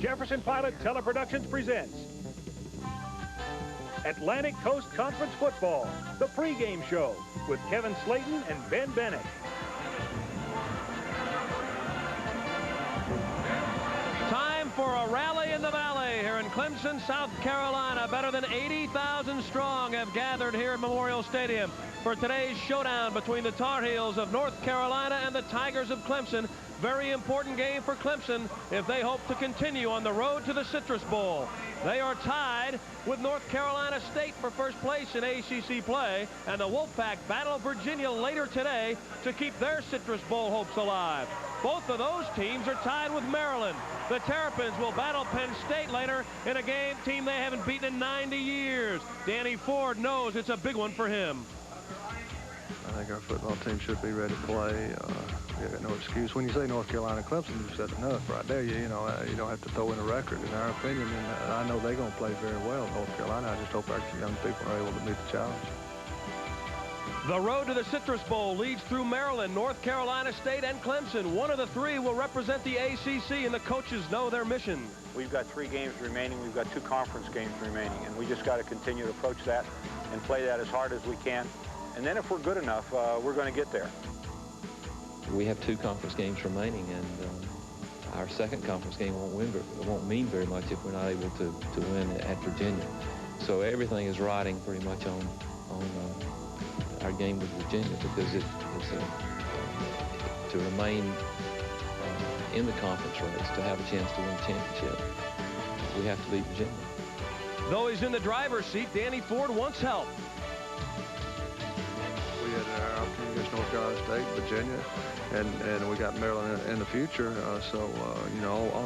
Jefferson Pilot Teleproductions presents Atlantic Coast Conference Football, the pregame show with Kevin Slayton and Ben Bennett. Time for a rally in the valley here in Clemson, South Carolina. Better than 80,000 strong have gathered here at Memorial Stadium for today's showdown between the Tar Heels of North Carolina and the Tigers of Clemson. Very important game for Clemson if they hope to continue on the road to the Citrus Bowl. They are tied with North Carolina State for first place in ACC play, and the Wolfpack battle Virginia later today to keep their Citrus Bowl hopes alive. Both of those teams are tied with Maryland. The Terrapins will battle Penn State later in a team they haven't beaten in 90 years. Danny Ford knows it's a big one for him. I think our football team should be ready to play. We got no excuse. When you say North Carolina Clemson, you said enough right there. You don't have to throw in a record, in our opinion. And I know they're going to play very well, North Carolina. I just hope our young people are able to meet the challenge. The road to the Citrus Bowl leads through Maryland, North Carolina State, and Clemson. One of the three will represent the ACC, and the coaches know their mission. We've got 3 games remaining. We've got 2 conference games remaining, and we just got to continue to approach that and play that as hard as we can. And then if we're good enough, we're going to get there. We have 2 conference games remaining, and our second conference game won't mean very much if we're not able to win at Virginia. So everything is riding pretty much on our game with Virginia, because it's to remain in the conference race, to have a chance to win the championship, we have to beat Virginia. Though he's in the driver's seat, Danny Ford wants help. We had our opportunity against North Carolina State, Virginia, and we got Maryland in the future. All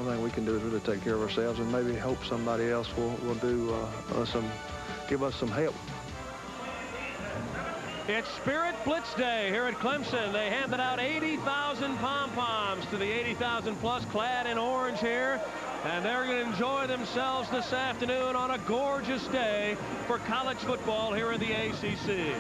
thing we can do is really take care of ourselves and maybe hope somebody else will give us some help. It's Spirit Blitz Day here at Clemson. They handed out 80,000 pom-poms to the 80,000 plus clad in orange here. And they're going to enjoy themselves this afternoon on a gorgeous day for college football here in the ACC.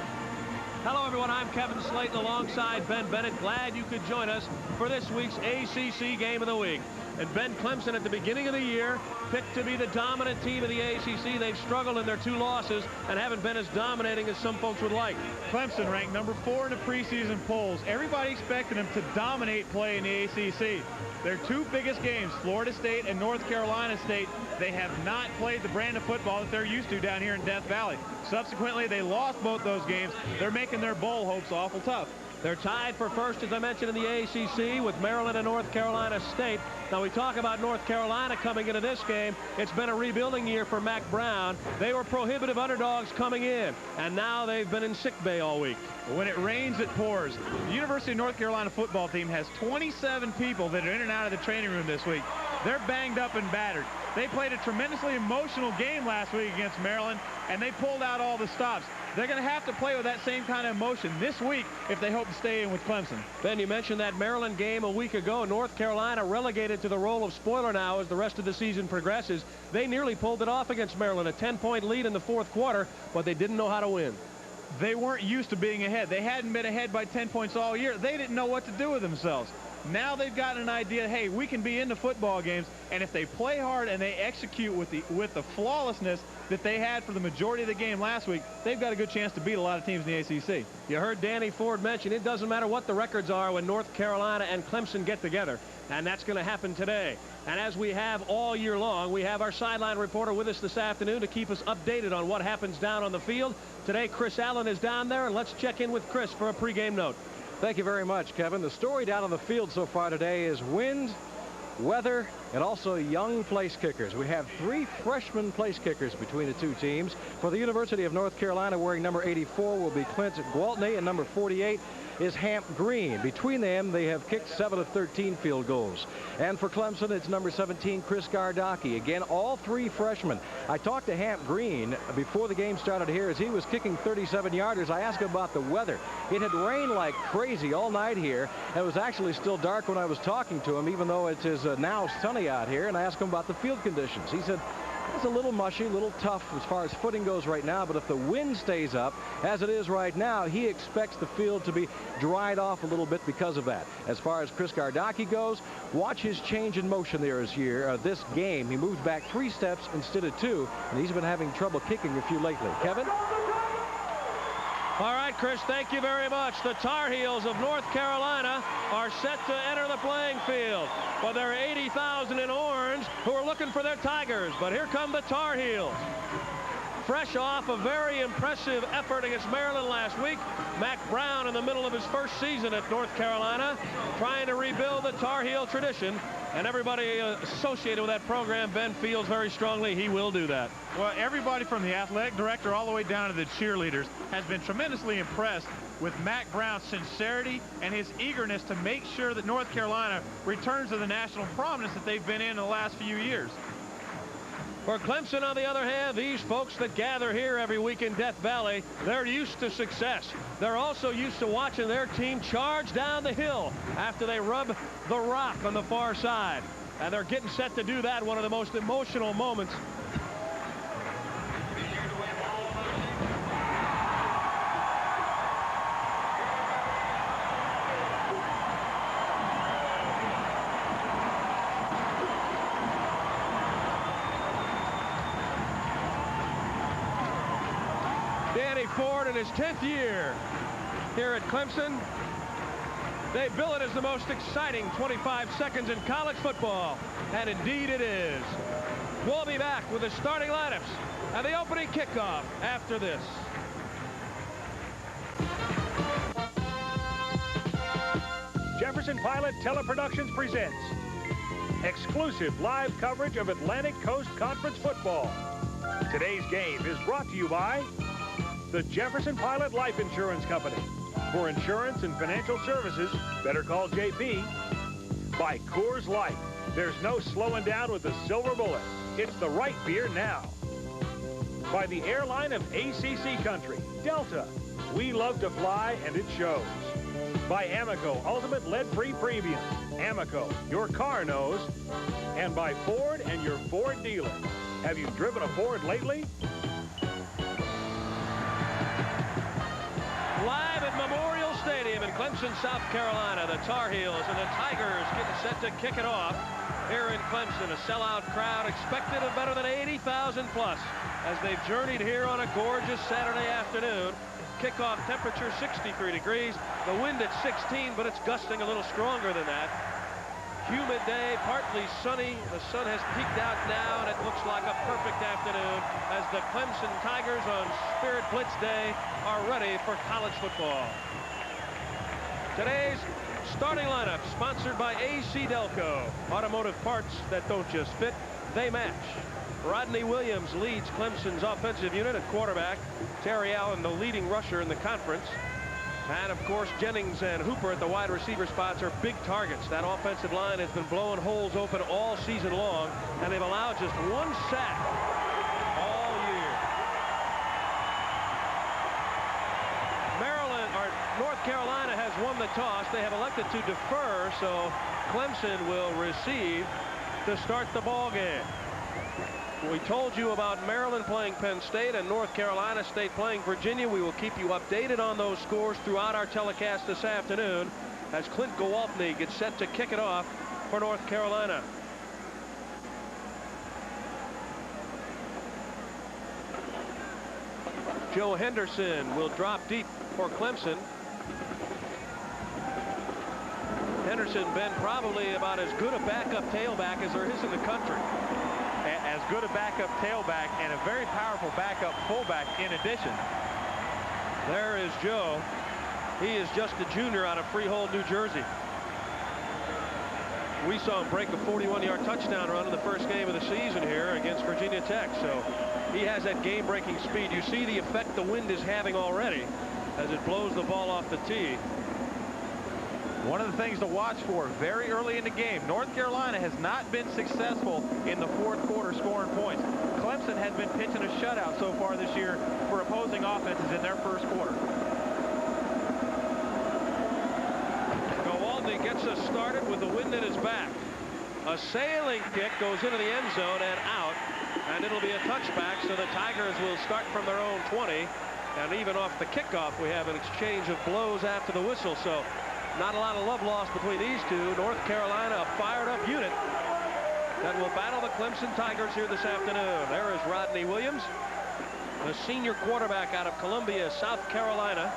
Hello, everyone. I'm Kevin Slayton alongside Ben Bennett. Glad you could join us for this week's ACC Game of the Week. And Ben, Clemson at the beginning of the year picked to be the dominant team of the ACC. They've struggled in their 2 losses and haven't been as dominating as some folks would like. Clemson ranked number 4 in the preseason polls. Everybody expected them to dominate play in the ACC. Their 2 biggest games, Florida State and North Carolina State, they have not played the brand of football that they're used to down here in Death Valley. Subsequently, they lost both those games. They're making their bowl hopes awful tough. They're tied for first, as I mentioned, in the ACC with Maryland and North Carolina State. Now, we talk about North Carolina coming into this game. It's been a rebuilding year for Mack Brown. They were prohibitive underdogs coming in, and now they've been in sick bay all week. When it rains, it pours. The University of North Carolina football team has 27 people that are in and out of the training room this week. They're banged up and battered. They played a tremendously emotional game last week against Maryland, and they pulled out all the stops. They're going to have to play with that same kind of emotion this week if they hope to stay in with Clemson. Ben, you mentioned that Maryland game a week ago. North Carolina relegated to the role of spoiler now as the rest of the season progresses. They nearly pulled it off against Maryland, a 10-point lead in the 4th quarter, but they didn't know how to win. They weren't used to being ahead. They hadn't been ahead by 10 points all year. They didn't know what to do with themselves. Now they've got an idea, hey, we can be in the football games, and if they play hard and they execute with the flawlessness that they had for the majority of the game last week, they've got a good chance to beat a lot of teams in the ACC. You heard Danny Ford mention it doesn't matter what the records are when North Carolina and Clemson get together, and that's going to happen today. And as we have all year long, we have our sideline reporter with us this afternoon to keep us updated on what happens down on the field. Today, Chris Allen is down there, and let's check in with Chris for a pregame note. Thank you very much, Kevin. The story down on the field so far today is wind, weather, and also young place kickers. We have 3 freshman place kickers between the 2 teams. For the University of North Carolina, wearing number 84 will be Clint Gwaltney, and number 48 is Hamp Green. Between them, they have kicked 7 of 13 field goals. And for Clemson, it's number 17, Chris Gardocki. Again, all 3 freshmen. I talked to Hamp Green before the game started here as he was kicking 37-yarders. I asked him about the weather. It had rained like crazy all night here. It was actually still dark when I was talking to him, even though it is now sunny out here. And I asked him about the field conditions. He said, It's a little mushy, a little tough as far as footing goes right now, but if the wind stays up, as it is right now, he expects the field to be dried off a little bit because of that. As far as Chris Gardocki goes, watch his change in motion there this game. He moved back 3 steps instead of 2, and he's been having trouble kicking a few lately. Kevin? All right, Chris, thank you very much. The Tar Heels of North Carolina are set to enter the playing field. Well, there are 80,000 in orange who are looking for their Tigers, but here come the Tar Heels. Fresh off a very impressive effort against Maryland last week, Mac Brown in the middle of his first season at North Carolina, trying to rebuild the Tar Heel tradition, and everybody associated with that program, Ben, feels very strongly he will do that. Well, everybody from the athletic director all the way down to the cheerleaders has been tremendously impressed with Mac Brown's sincerity and his eagerness to make sure that North Carolina returns to the national prominence that they've been in the last few years. For Clemson, on the other hand, these folks that gather here every week in Death Valley, they're used to success. They're also used to watching their team charge down the hill after they rub the rock on the far side. And they're getting set to do that, one of the most emotional moments. Ford in his 10th year here at Clemson. They bill it as the most exciting 25 seconds in college football, and indeed it is. We'll be back with the starting lineups and the opening kickoff after this. Jefferson Pilot Teleproductions presents exclusive live coverage of Atlantic Coast Conference football. Today's game is brought to you by the Jefferson Pilot Life Insurance Company. For insurance and financial services, better call JP. By Coors Light. There's no slowing down with the silver bullet. It's the right beer now. By the airline of ACC Country, Delta. We love to fly, and it shows. By Amoco Ultimate Lead-Free Premium. Amoco, your car knows. And by Ford and your Ford dealer. Have you driven a Ford lately? Live at Memorial Stadium in Clemson, South Carolina, the Tar Heels and the Tigers getting set to kick it off here in Clemson. A sellout crowd expected of better than 80,000 plus as they've journeyed here on a gorgeous Saturday afternoon. Kickoff temperature 63 degrees. The wind at 16, but it's gusting a little stronger than that. Humid day, partly sunny. The sun has peeked out now, and it looks like a perfect afternoon as the Clemson Tigers on Spirit Blitz Day are ready for college football. Today's starting lineup sponsored by AC Delco. Automotive parts that don't just fit, they match. Rodney Williams leads Clemson's offensive unit at quarterback. Terry Allen, the leading rusher in the conference. And, of course, Jennings and Hooper at the wide receiver spots are big targets. That offensive line has been blowing holes open all season long, and they've allowed just 1 sack all year. North Carolina has won the toss. They have elected to defer, so Clemson will receive to start the ball game. We told you about Maryland playing Penn State and North Carolina State playing Virginia. We will keep you updated on those scores throughout our telecast this afternoon as Clint Gowaltney gets set to kick it off for North Carolina. Joe Henderson will drop deep for Clemson. Henderson, Ben, probably about as good a backup tailback as there is in the country. As good a backup tailback and a very powerful backup fullback in addition. There is Joe. He is just a junior out of Freehold, New Jersey. We saw him break a 41-yard touchdown run in the first game of the season here against Virginia Tech. So he has that game-breaking speed. You see the effect the wind is having already as it blows the ball off the tee. One of the things to watch for very early in the game, North Carolina has not been successful in the fourth quarter scoring points. Clemson has been pitching a shutout so far this year for opposing offenses in their first quarter. Gowaltney gets us started with the wind at his back. A sailing kick goes into the end zone and out. And it'll be a touchback, so the Tigers will start from their own 20. And even off the kickoff, we have an exchange of blows after the whistle. So not a lot of love lost between these two. North Carolina, a fired-up unit that will battle the Clemson Tigers here this afternoon. There is Rodney Williams, the senior quarterback out of Columbia, South Carolina.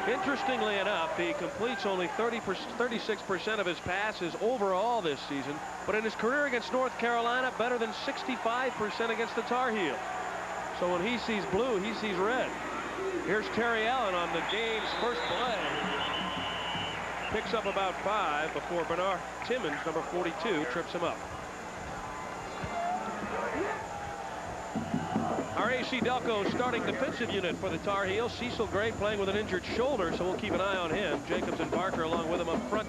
Interestingly enough, he completes only 36% of his passes overall this season, but in his career against North Carolina, better than 65% against the Tar Heels. So when he sees blue, he sees red. Here's Terry Allen on the game's first play. Picks up about 5 before Bernard Timmons, number 42, trips him up. Our AC Delco starting defensive unit for the Tar Heels. Cecil Gray playing with an injured shoulder, so we'll keep an eye on him. Jacobs and Barker along with him up front.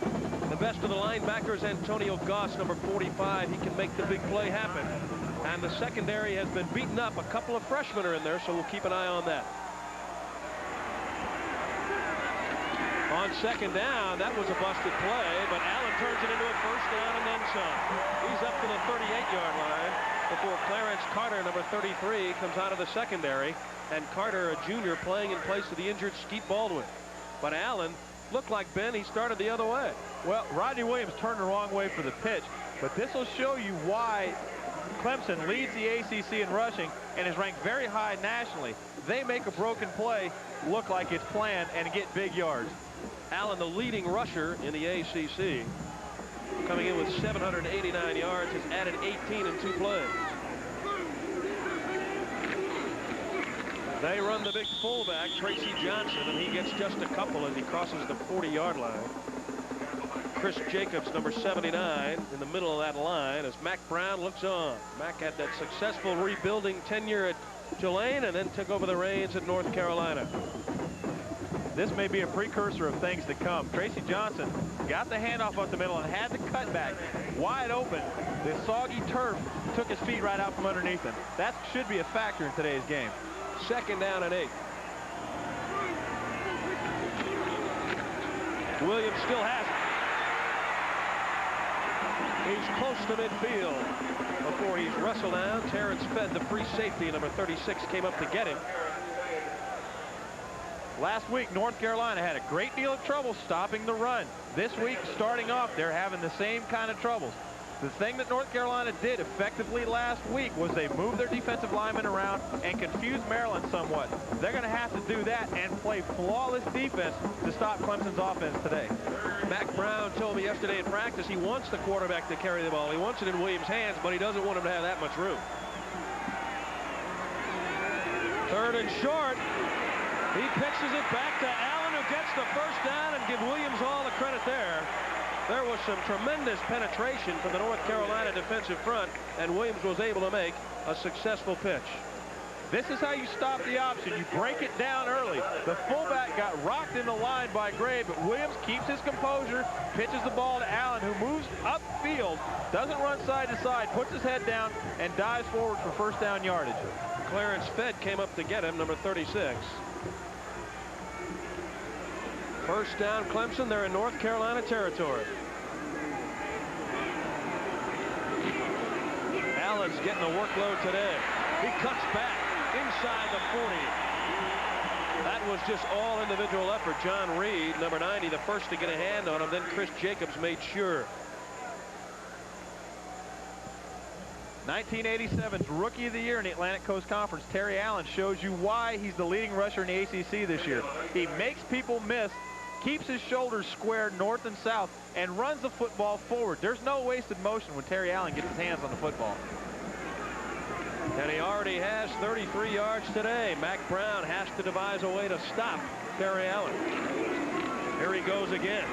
The best of the linebackers, Antonio Goss, number 45. He can make the big play happen. And the secondary has been beaten up. A couple of freshmen are in there, so we'll keep an eye on that. On second down, that was a busted play, but Allen turns it into a first down and then some. He's up to the 38-yard line before Clarence Carter, number 33, comes out of the secondary. And Carter, a junior, playing in place of the injured Skeet Baldwin. But Allen looked like, Ben, he started the other way. Well, Rodney Williams turned the wrong way for the pitch, but this will show you why Clemson leads the ACC in rushing and is ranked very high nationally. They make a broken play look like it's planned and get big yards. Allen, the leading rusher in the ACC, coming in with 789 yards, has added 18 in 2 plays. They run the big fullback, Tracy Johnson, and he gets just a couple as he crosses the 40-yard line. Chris Jacobs, number 79, in the middle of that line as Mack Brown looks on. Mack had that successful rebuilding tenure at Tulane and then took over the reins at North Carolina. This may be a precursor of things to come. Tracy Johnson got the handoff up the middle and had the cutback wide open. The soggy turf took his feet right out from underneath him. That should be a factor in today's game. Second down and 8. Williams still has it. He's close to midfield before he's wrestled down. Terrence Fedd, the free safety, number 36, came up to get him. Last week, North Carolina had a great deal of trouble stopping the run. This week, starting off, they're having the same kind of troubles. The thing that North Carolina did effectively last week was they moved their defensive linemen around and confused Maryland somewhat. They're going to have to do that and play flawless defense to stop Clemson's offense today. Mack Brown told me yesterday in practice he wants the quarterback to carry the ball. He wants it in Williams' hands, but he doesn't want him to have that much room. Third and short. He pitches it back to Allen, who gets the first down, and give Williams all the credit there. There was some tremendous penetration from the North Carolina defensive front, and Williams was able to make a successful pitch. This is how you stop the option. You break it down early. The fullback got rocked in the line by Gray, but Williams keeps his composure, pitches the ball to Allen, who moves upfield, doesn't run side to side, puts his head down, and dives forward for first down yardage. Clarence Fedd came up to get him, number 36. First down, Clemson. They're in North Carolina territory. Allen's getting a workload today. He cuts back inside the 40. That was just all individual effort. John Reed, number 90, the first to get a hand on him. Then Chris Jacobs made sure. 1987's Rookie of the Year in the Atlantic Coast Conference, Terry Allen, shows you why he's the leading rusher in the ACC this year. He makes people miss, keeps his shoulders square north and south, and runs the football forward. There's no wasted motion when Terry Allen gets his hands on the football. And he already has 33 yards today. Mack Brown has to devise a way to stop Terry Allen. Here he goes again.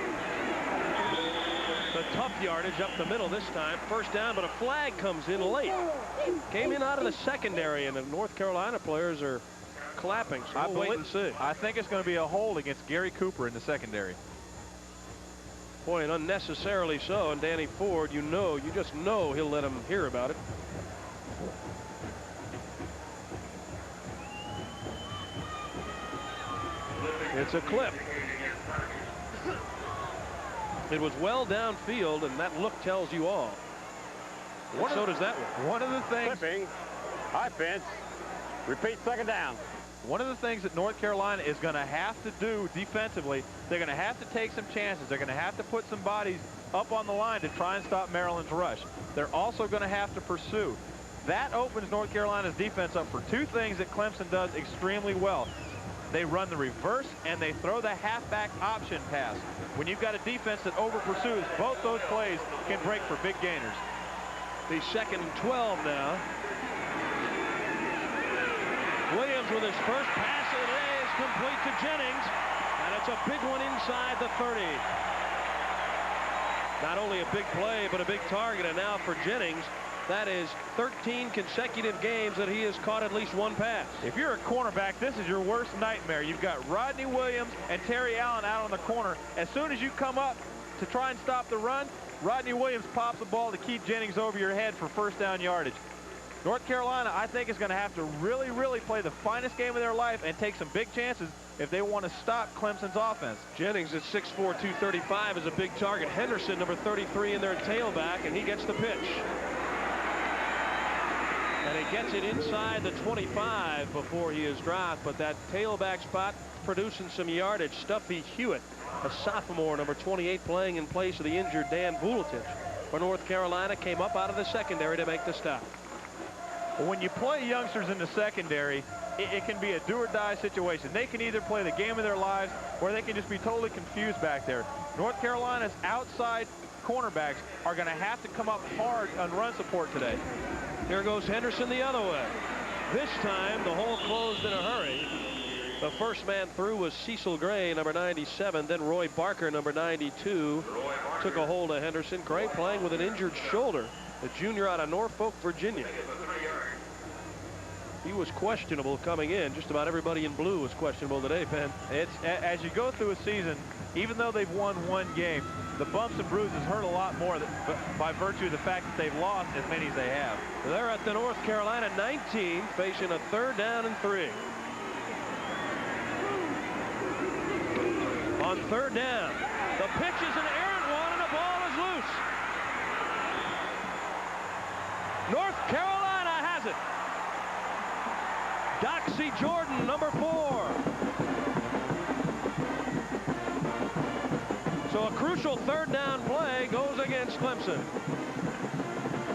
The tough yardage up the middle this time. First down, but a flag comes in late. Came in out of the secondary, and the North Carolina players are clapping, so we'll wait and see. I think it's going to be a hold against Gary Cooper in the secondary. Boy, and unnecessarily so. And Danny Ford, you just know he'll let him hear about it. It's a clip. It was well downfield, and that look tells you all. So does that one. One of the things. Flipping. High fence. Repeat second down. One of the things that North Carolina is going to have to do defensively, they're going to have to take some chances. They're going to have to put some bodies up on the line to try and stop Maryland's rush. They're also going to have to pursue. That opens North Carolina's defense up for two things that Clemson does extremely well. They run the reverse and they throw the halfback option pass. When you've got a defense that over pursues, both those plays can break for big gainers. The 2nd and 12 now. Williams with his first pass of the day is complete to Jennings, and it's a big one inside the 30. Not only a big play, but a big target, and now for Jennings, that is 13 consecutive games that he has caught at least one pass. If you're a cornerback, this is your worst nightmare. You've got Rodney Williams and Terry Allen out on the corner. As soon as you come up to try and stop the run, Rodney Williams pops the ball to keep Jennings over your head for first down yardage. North Carolina, I think, is going to have to really, really play the finest game of their life and take some big chances if they want to stop Clemson's offense. Jennings at 6'4", 235 is a big target. Henderson, number 33, in their tailback, and he gets the pitch. And he gets it inside the 25 before he is dropped, but that tailback spot producing some yardage. Stuffy Hewitt, a sophomore, number 28, playing in place of the injured Dan Vuletich for North Carolina, came up out of the secondary to make the stop. Well, when you play youngsters in the secondary, it can be a do-or-die situation. They can either play the game of their lives or they can just be totally confused back there. North Carolina's outside cornerbacks are going to have to come up hard on run support today. Here goes Henderson the other way. This time the hole closed in a hurry. The first man through was Cecil Gray, number 97. Then Roy Barker, number 92, took a hold of Henderson. Gray playing with an injured shoulder, the junior out of Norfolk, Virginia. He was questionable coming in. Just about everybody in blue was questionable today, Ben. It's, as you go through a season, even though they've won one game, the bumps and bruises hurt a lot more by virtue of the fact that they've lost as many as they have. They're at the North Carolina 19, facing a 3rd down and 3. On 3rd down, the pitch is an errant one, and the ball is loose. North Carolina has it. Doxy Jordan, number 4. So a crucial 3rd down play goes against Clemson.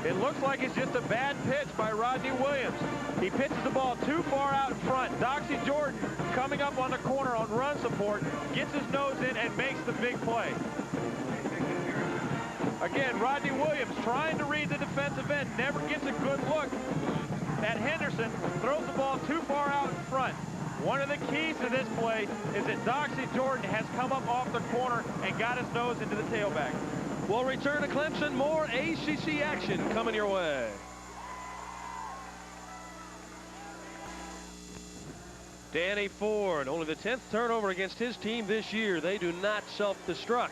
It looks like it's just a bad pitch by Rodney Williams. He pitches the ball too far out in front. Doxy Jordan coming up on the corner on run support, gets his nose in and makes the big play. Again, Rodney Williams trying to read the defensive end, never gets a good look at Henderson, throws the ball too far out in front. One of the keys to this play is that Doxy Jordan has come up off the corner and got his nose into the tailback. We'll return to Clemson. More ACC action coming your way. Danny Ford, only the 10th turnover against his team this year. They do not self-destruct.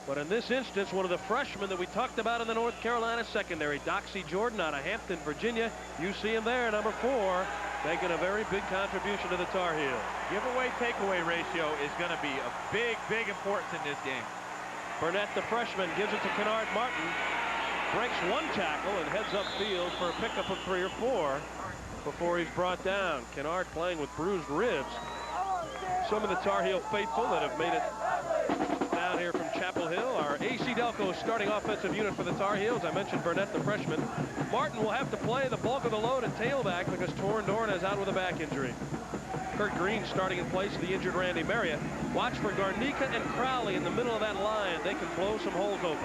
But in this instance, one of the freshmen that we talked about in the North Carolina secondary, Doxy Jordan out of Hampton, Virginia. You see him there, number 4, making a very big contribution to the Tar Heels. Giveaway-takeaway ratio is going to be a big, big importance in this game. Burnett, the freshman, gives it to Kennard Martin. Breaks one tackle and heads upfield for a pickup of 3 or 4 before he's brought down. Kennard playing with bruised ribs. Some of the Tar Heel faithful that have made it down here from Chapel Hill are A.C. Delco's starting offensive unit for the Tar Heels. I mentioned Burnett, the freshman. Martin will have to play the bulk of the load at tailback because Torrin Dorn is out with a back injury. Kurt Green starting in place of the injured Randy Marriott. Watch for Garnica and Crowley in the middle of that line. They can blow some holes open.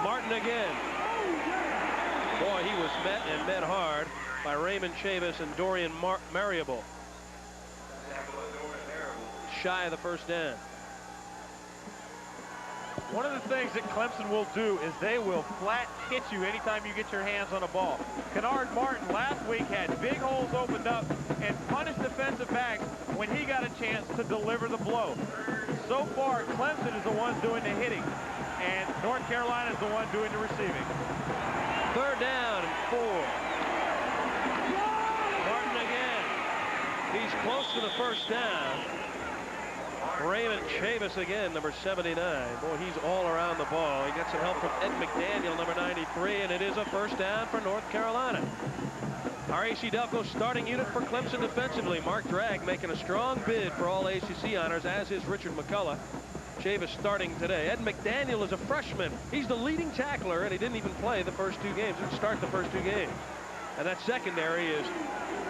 Martin again. Boy, he was met hard by Raymond Chavis and Dorian Marable. Shy of the first down. One of the things that Clemson will do is they will flat hit you anytime you get your hands on a ball. Kennard Martin last week had big holes opened up and punished defensive backs when he got a chance to deliver the blow. So far, Clemson is the one doing the hitting, and North Carolina is the one doing the receiving. 3rd down and 4. Martin again. He's close to the first down. Raymond Chavis again, number 79. Boy, he's all around the ball. He gets some help from Ed McDaniel, number 93, and it is a first down for North Carolina. Our AC Delco starting unit for Clemson defensively. Mark Dragg making a strong bid for all ACC honors, as is Richard McCullough. Chavis starting today. Ed McDaniel is a freshman. He's the leading tackler, and he didn't even play the first 2 games. Didn't start the first 2 games. And that secondary is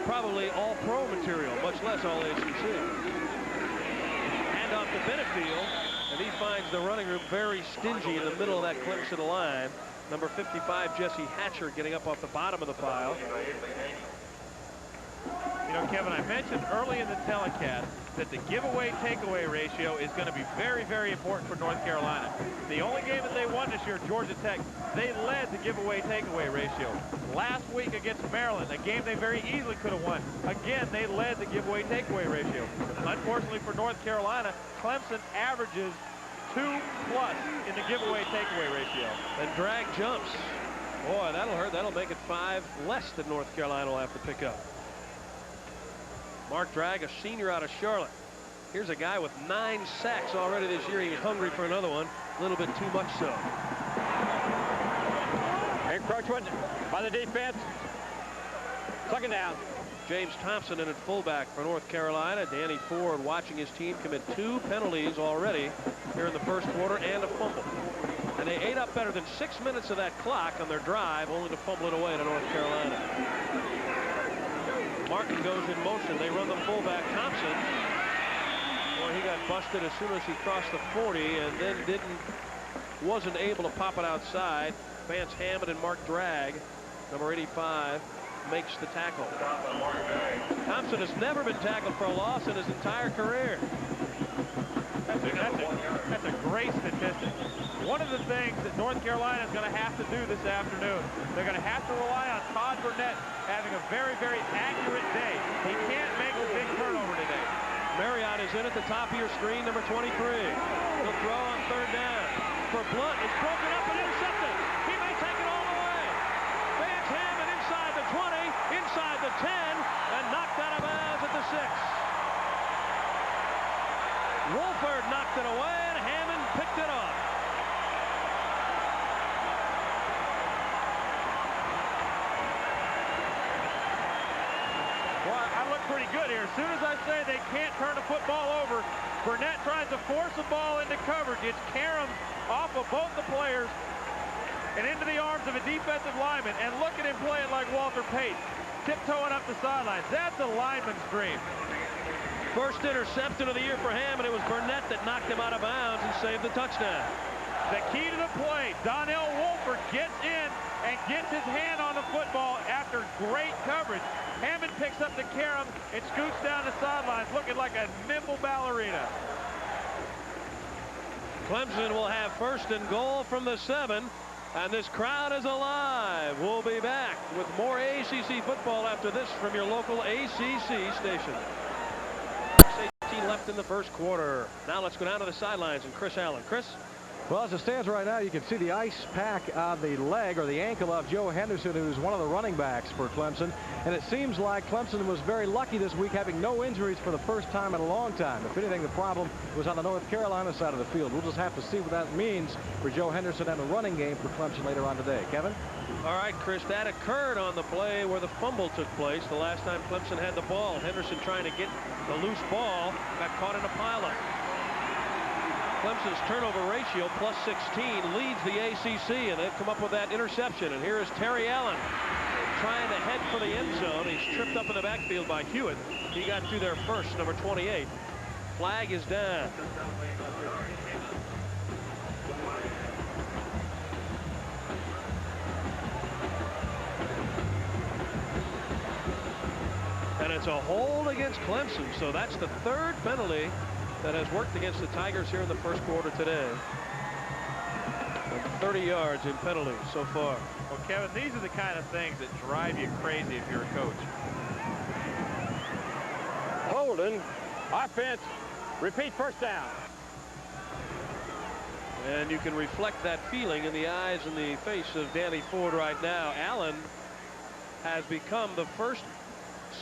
probably all pro material, much less all ACC. Hand off to Benefield, and he finds the running room very stingy in the middle of that Clemson line. Number 55, Jesse Hatcher, getting up off the bottom of the pile. You know, Kevin, I mentioned early in the telecast that the giveaway takeaway ratio is going to be very, very important for North Carolina. The only game that they won this year, Georgia Tech, they led the giveaway takeaway ratio. Last week against Maryland, a game they very easily could have won. Again, they led the giveaway takeaway ratio. Unfortunately for North Carolina, Clemson averages 2+ in the giveaway takeaway ratio. And Dragg jumps. Boy, that'll hurt. That'll make it 5 less than North Carolina will have to pick up. Mark Dragg, a senior out of Charlotte. Here's a guy with 9 sacks already this year. He's hungry for another one. A little bit too much so. Encroachment by the defense. 2nd down. James Thompson in at fullback for North Carolina. Danny Ford watching his team commit 2 penalties already here in the first quarter and a fumble. And they ate up better than 6 minutes of that clock on their drive, only to fumble it away to North Carolina. Martin goes in motion. They run the fullback, Thompson. Boy, he got busted as soon as he crossed the 40 and then wasn't able to pop it outside. Vance Hammond and Mark Dragg, number 85, makes the tackle. Thompson has never been tackled for a loss in his entire career. That's a great statistic. One of the things that North Carolina is going to have to do this afternoon, they're going to have to rely on Todd Burnett having a very, very accurate day. He can't make a big turnover today. Marriott is in at the top of your screen, number 23. He'll throw on 3rd down. For Blunt, it's broken up and intercepted. He may take it all the way. Vance Hammond inside the 20, inside the 10, and knocked out of bounds at the 6. Wolford knocked it away, and Hammond picked it up. Well, I look pretty good here. As soon as I say they can't turn the football over, Burnett tries to force the ball into coverage. It's Karam off of both the players and into the arms of a defensive lineman. And look at him play it like Walter Payton, tiptoeing up the sidelines. That's a lineman's dream. First interception of the year for Hammond. It was Burnett that knocked him out of bounds and saved the touchdown. The key to the play, Donnell Wolford gets in and gets his hand on the football after great coverage. Hammond picks up the carom and scoots down the sidelines looking like a nimble ballerina. Clemson will have 1st and goal from the 7, and this crowd is alive. We'll be back with more ACC football after this from your local ACC station. 6:18 left in the first quarter. Now let's go down to the sidelines and Chris Allen. Chris? Well, as it stands right now, you can see the ice pack on the leg or the ankle of Joe Henderson, who's one of the running backs for Clemson. And it seems like Clemson was very lucky this week, having no injuries for the first time in a long time. If anything, the problem was on the North Carolina side of the field. We'll just have to see what that means for Joe Henderson and the running game for Clemson later on today. Kevin? All right, Chris, that occurred on the play where the fumble took place the last time Clemson had the ball. Henderson trying to get the loose ball, got caught in a pileup. Clemson's turnover ratio, plus 16, leads the ACC, and they've come up with that interception. And here is Terry Allen trying to head for the end zone. He's tripped up in the backfield by Hewitt. He got through there first, number 28. Flag is down. And it's a hold against Clemson, so that's the 3rd penalty that has worked against the Tigers here in the first quarter today. And 30 yards in penalties so far. Well, Kevin, these are the kind of things that drive you crazy if you're a coach. Holding. Offense. Repeat 1st down. And you can reflect that feeling in the eyes and the face of Danny Ford right now. Allen has become the first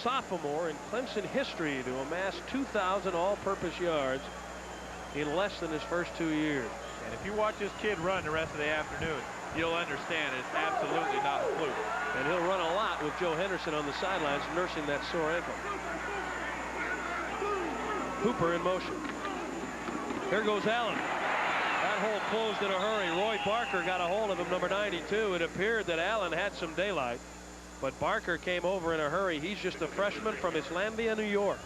sophomore in Clemson history to amass 2,000 all-purpose yards in less than his first 2 years. And if you watch this kid run the rest of the afternoon, you'll understand it's absolutely not a fluke. And he'll run a lot with Joe Henderson on the sidelines nursing that sore ankle. Hooper in motion. Here goes Allen. That hole closed in a hurry. Roy Barker got a hold of him, number 92. It appeared that Allen had some daylight, but Barker came over in a hurry. He's just a freshman from Islandia, New York.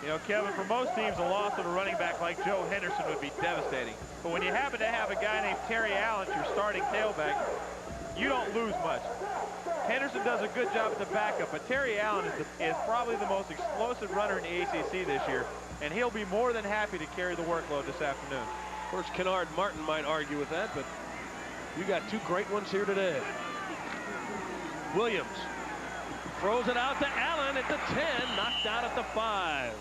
You know, Kevin, for most teams, a loss of a running back like Joe Henderson would be devastating. But when you happen to have a guy named Terry Allen, your starting tailback, you don't lose much. Henderson does a good job at the backup, but Terry Allen is probably the most explosive runner in the ACC this year, and he'll be more than happy to carry the workload this afternoon. Of course, Kennard Martin might argue with that, but you got two great ones here today. Williams throws it out to Allen at the 10, knocked out at the 5.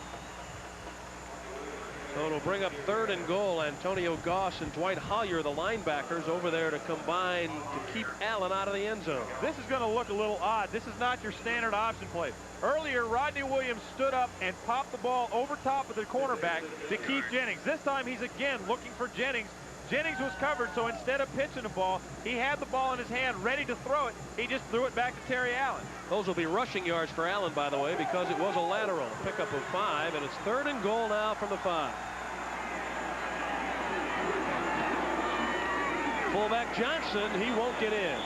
So it'll bring up 3rd and goal. Antonio Goss and Dwight Hollier, the linebackers, over there to combine to keep Allen out of the end zone. This is going to look a little odd. This is not your standard option play. Earlier, Rodney Williams stood up and popped the ball over top of the cornerback to Keith Jennings. This time he's again looking for Jennings. Jennings was covered, so instead of pitching the ball, he had the ball in his hand ready to throw it. He just threw it back to Terry Allen. Those will be rushing yards for Allen, by the way, because it was a lateral pickup of 5, and it's 3rd and goal now from the 5. Fullback Johnson, he won't get in.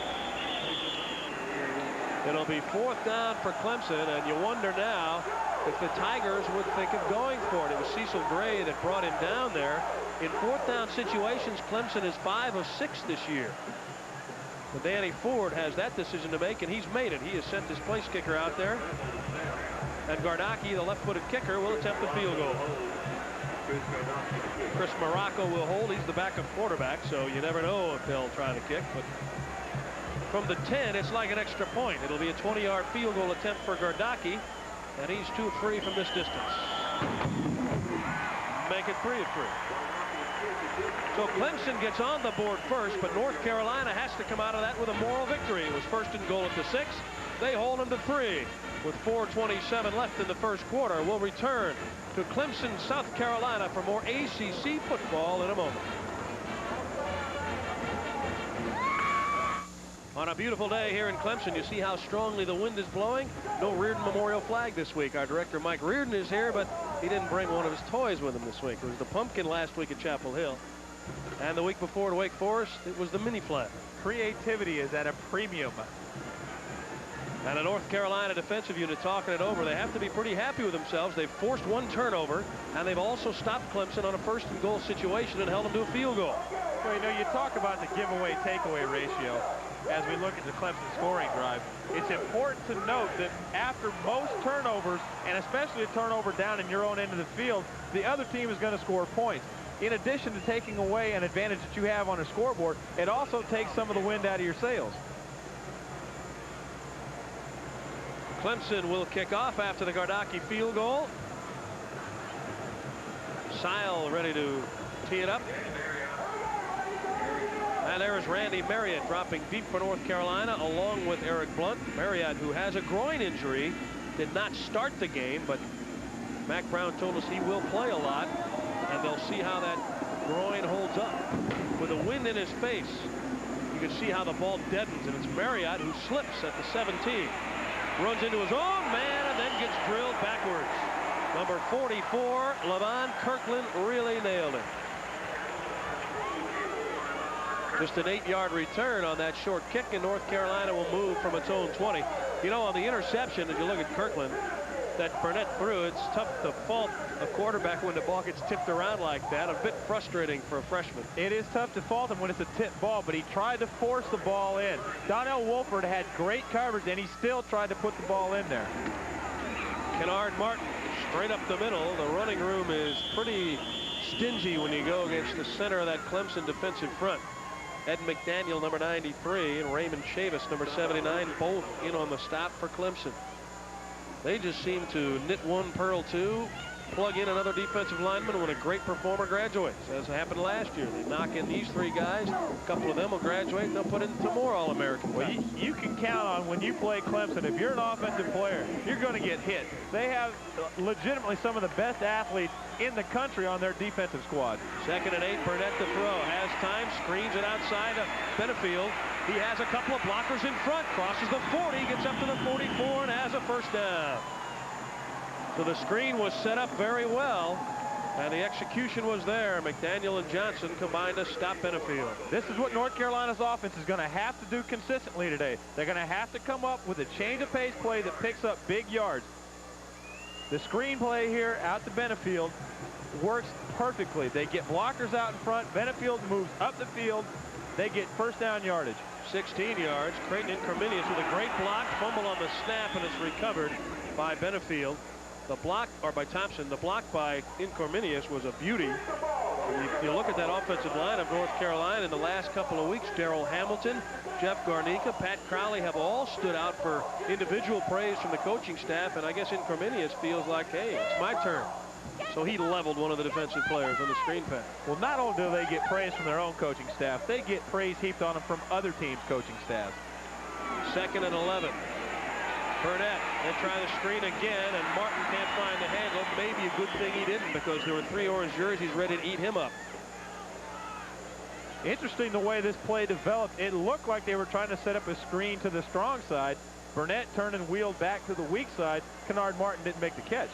It'll be 4th down for Clemson, and you wonder now if the Tigers would think of going for it. It was Cecil Gray that brought him down there. In 4th down situations, Clemson is 5 of 6 this year. But Danny Ford has that decision to make, and he's made it. He has sent his place kicker out there. And Gardocki, the left-footed kicker, will attempt the field goal. Chris Morocco will hold. He's the backup quarterback, so you never know if they'll try to kick. But from the 10, it's like an extra point. It'll be a 20-yard field goal attempt for Gardocki, and he's 2 of 3 from this distance. Make it 3 of 3. So Clemson gets on the board first, but North Carolina has to come out of that with a moral victory. It was 1st and goal at the 6. They hold them to 3 with 4:27 left in the first quarter. We'll return to Clemson, South Carolina for more ACC football in a moment. On a beautiful day here in Clemson, you see how strongly the wind is blowing. No Reardon Memorial flag this week. Our director Mike Reardon is here, but he didn't bring one of his toys with him this week. It was the pumpkin last week at Chapel Hill, and the week before at Wake Forest it was the mini flag. Creativity is at a premium. And a North Carolina defensive unit talking it over. They have to be pretty happy with themselves. They've forced 1 turnover, and they've also stopped Clemson on a 1st and goal situation and held them to a field goal. Well, you know, you talk about the giveaway takeaway ratio as we look at the Clemson scoring drive. It's important to note that after most turnovers, and especially a turnover down in your own end of the field, the other team is going to score points. In addition to taking away an advantage that you have on a scoreboard, it also takes some of the wind out of your sails. Clemson will kick off after the Gardocki field goal. Sile ready to tee it up. And there is Randy Marriott dropping deep for North Carolina along with Eric Blunt. Marriott, who has a groin injury, did not start the game, but Mac Brown told us he will play a lot, and they'll see how that groin holds up. With the wind in his face, you can see how the ball deadens, and it's Marriott who slips at the 17. Runs into his own man and then gets drilled backwards. Number 44, Levon Kirkland, really nailed it. Just an 8-yard return on that short kick, and North Carolina will move from its own 20. You know, on the interception, if you look at Kirkland, that Burnett threw, it's tough to fault a quarterback when the ball gets tipped around like that. A bit frustrating for a freshman. It is tough to fault him when it's a tip ball, but he tried to force the ball in. Donnell Wolford had great coverage, and he still tried to put the ball in there. Kennard Martin straight up the middle. The running room is pretty stingy when you go against the center of that Clemson defensive front. Ed McDaniel, number 93, and Raymond Chavis, number 79, both in on the stop for Clemson. They just seem to knit one, pearl two, plug in another defensive lineman when a great performer graduates, as happened last year. They knock in these 3 guys. A couple of them will graduate, and they'll put in 2 more All-American. Well, you can count on when you play Clemson, if you're an offensive player, you're going to get hit. They have legitimately some of the best athletes in the country on their defensive squad. 2nd and 8, Burnett to throw. Has time, screens it outside of Benefield. He has a couple of blockers in front, crosses the 40, gets up to the 44, and has a first down. So the screen was set up very well, and the execution was there. McDaniel and Johnson combined to stop Benefield. This is what North Carolina's offense is going to have to do consistently today. They're going to have to come up with a change of pace play that picks up big yards. The screen play here out to Benefield works perfectly. They get blockers out in front. Benefield moves up the field. They get first down yardage. 16 yards. Creighton Incorminius with a great block, fumble on the snap, and it's recovered by Benefield. The block, or by Thompson, the block by Incorminius was a beauty. If you look at that offensive line of North Carolina in the last couple of weeks, Darrell Hamilton, Jeff Garnica, Pat Crowley have all stood out for individual praise from the coaching staff, and I guess Incorminius feels like, hey, it's my turn. So he leveled one of the defensive players on the screen pass. Well, not only do they get praise from their own coaching staff, they get praise heaped on them from other teams' coaching staffs. 2nd and 11. Burnett, they try the screen again, and Martin can't find the handle. Maybe a good thing he didn't, because there were 3 orange jerseys ready to eat him up. Interesting the way this play developed. It looked like they were trying to set up a screen to the strong side. Burnett turned and wheeled back to the weak side. Kennard Martin didn't make the catch.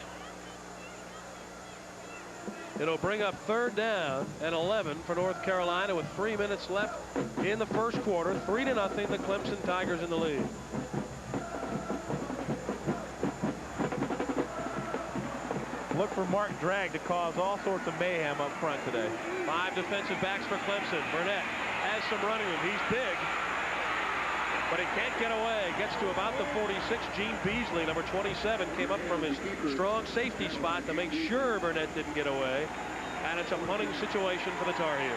It'll bring up 3rd down and 11 for North Carolina with 3 minutes left in the first quarter. 3-0, the Clemson Tigers in the lead. Look for Mark Dragg to cause all sorts of mayhem up front today. 5 defensive backs for Clemson. Burnett has some running room. He's big, but he can't get away. Gets to about the 46. Gene Beasley, number 27, came up from his strong safety spot to make sure Burnett didn't get away. And it's a punting situation for the Tar Heels.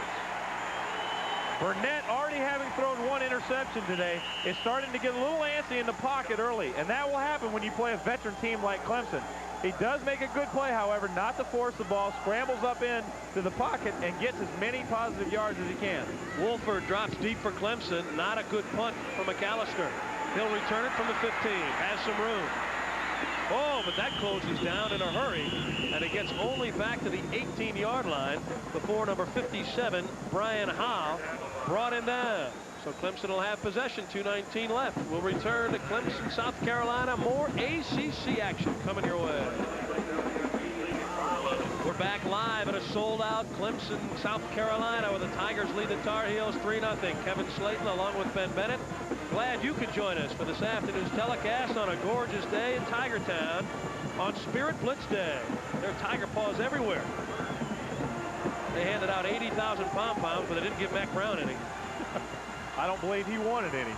Burnett, already having thrown 1 interception today, is starting to get a little antsy in the pocket early. And that will happen when you play a veteran team like Clemson. He does make a good play, however, not to force the ball, scrambles up into the pocket, and gets as many positive yards as he can. Wolford drops deep for Clemson. Not a good punt for McAllister. He'll return it from the 15. Has some room. Oh, but that closes down in a hurry, and it gets only back to the 18-yard line before number 57, Brian Howe, brought him down. So Clemson will have possession, 2:19 left. We'll return to Clemson, South Carolina. More ACC action coming your way. We're back live at a sold-out Clemson, South Carolina, where the Tigers lead the Tar Heels 3-0. Kevin Slayton along with Ben Bennett. Glad you could join us for this afternoon's telecast on a gorgeous day in Tiger Town on Spirit Blitz Day. There are Tiger paws everywhere. They handed out 80,000 pom-poms, but they didn't give Mac Brown any. I don't believe he wanted any.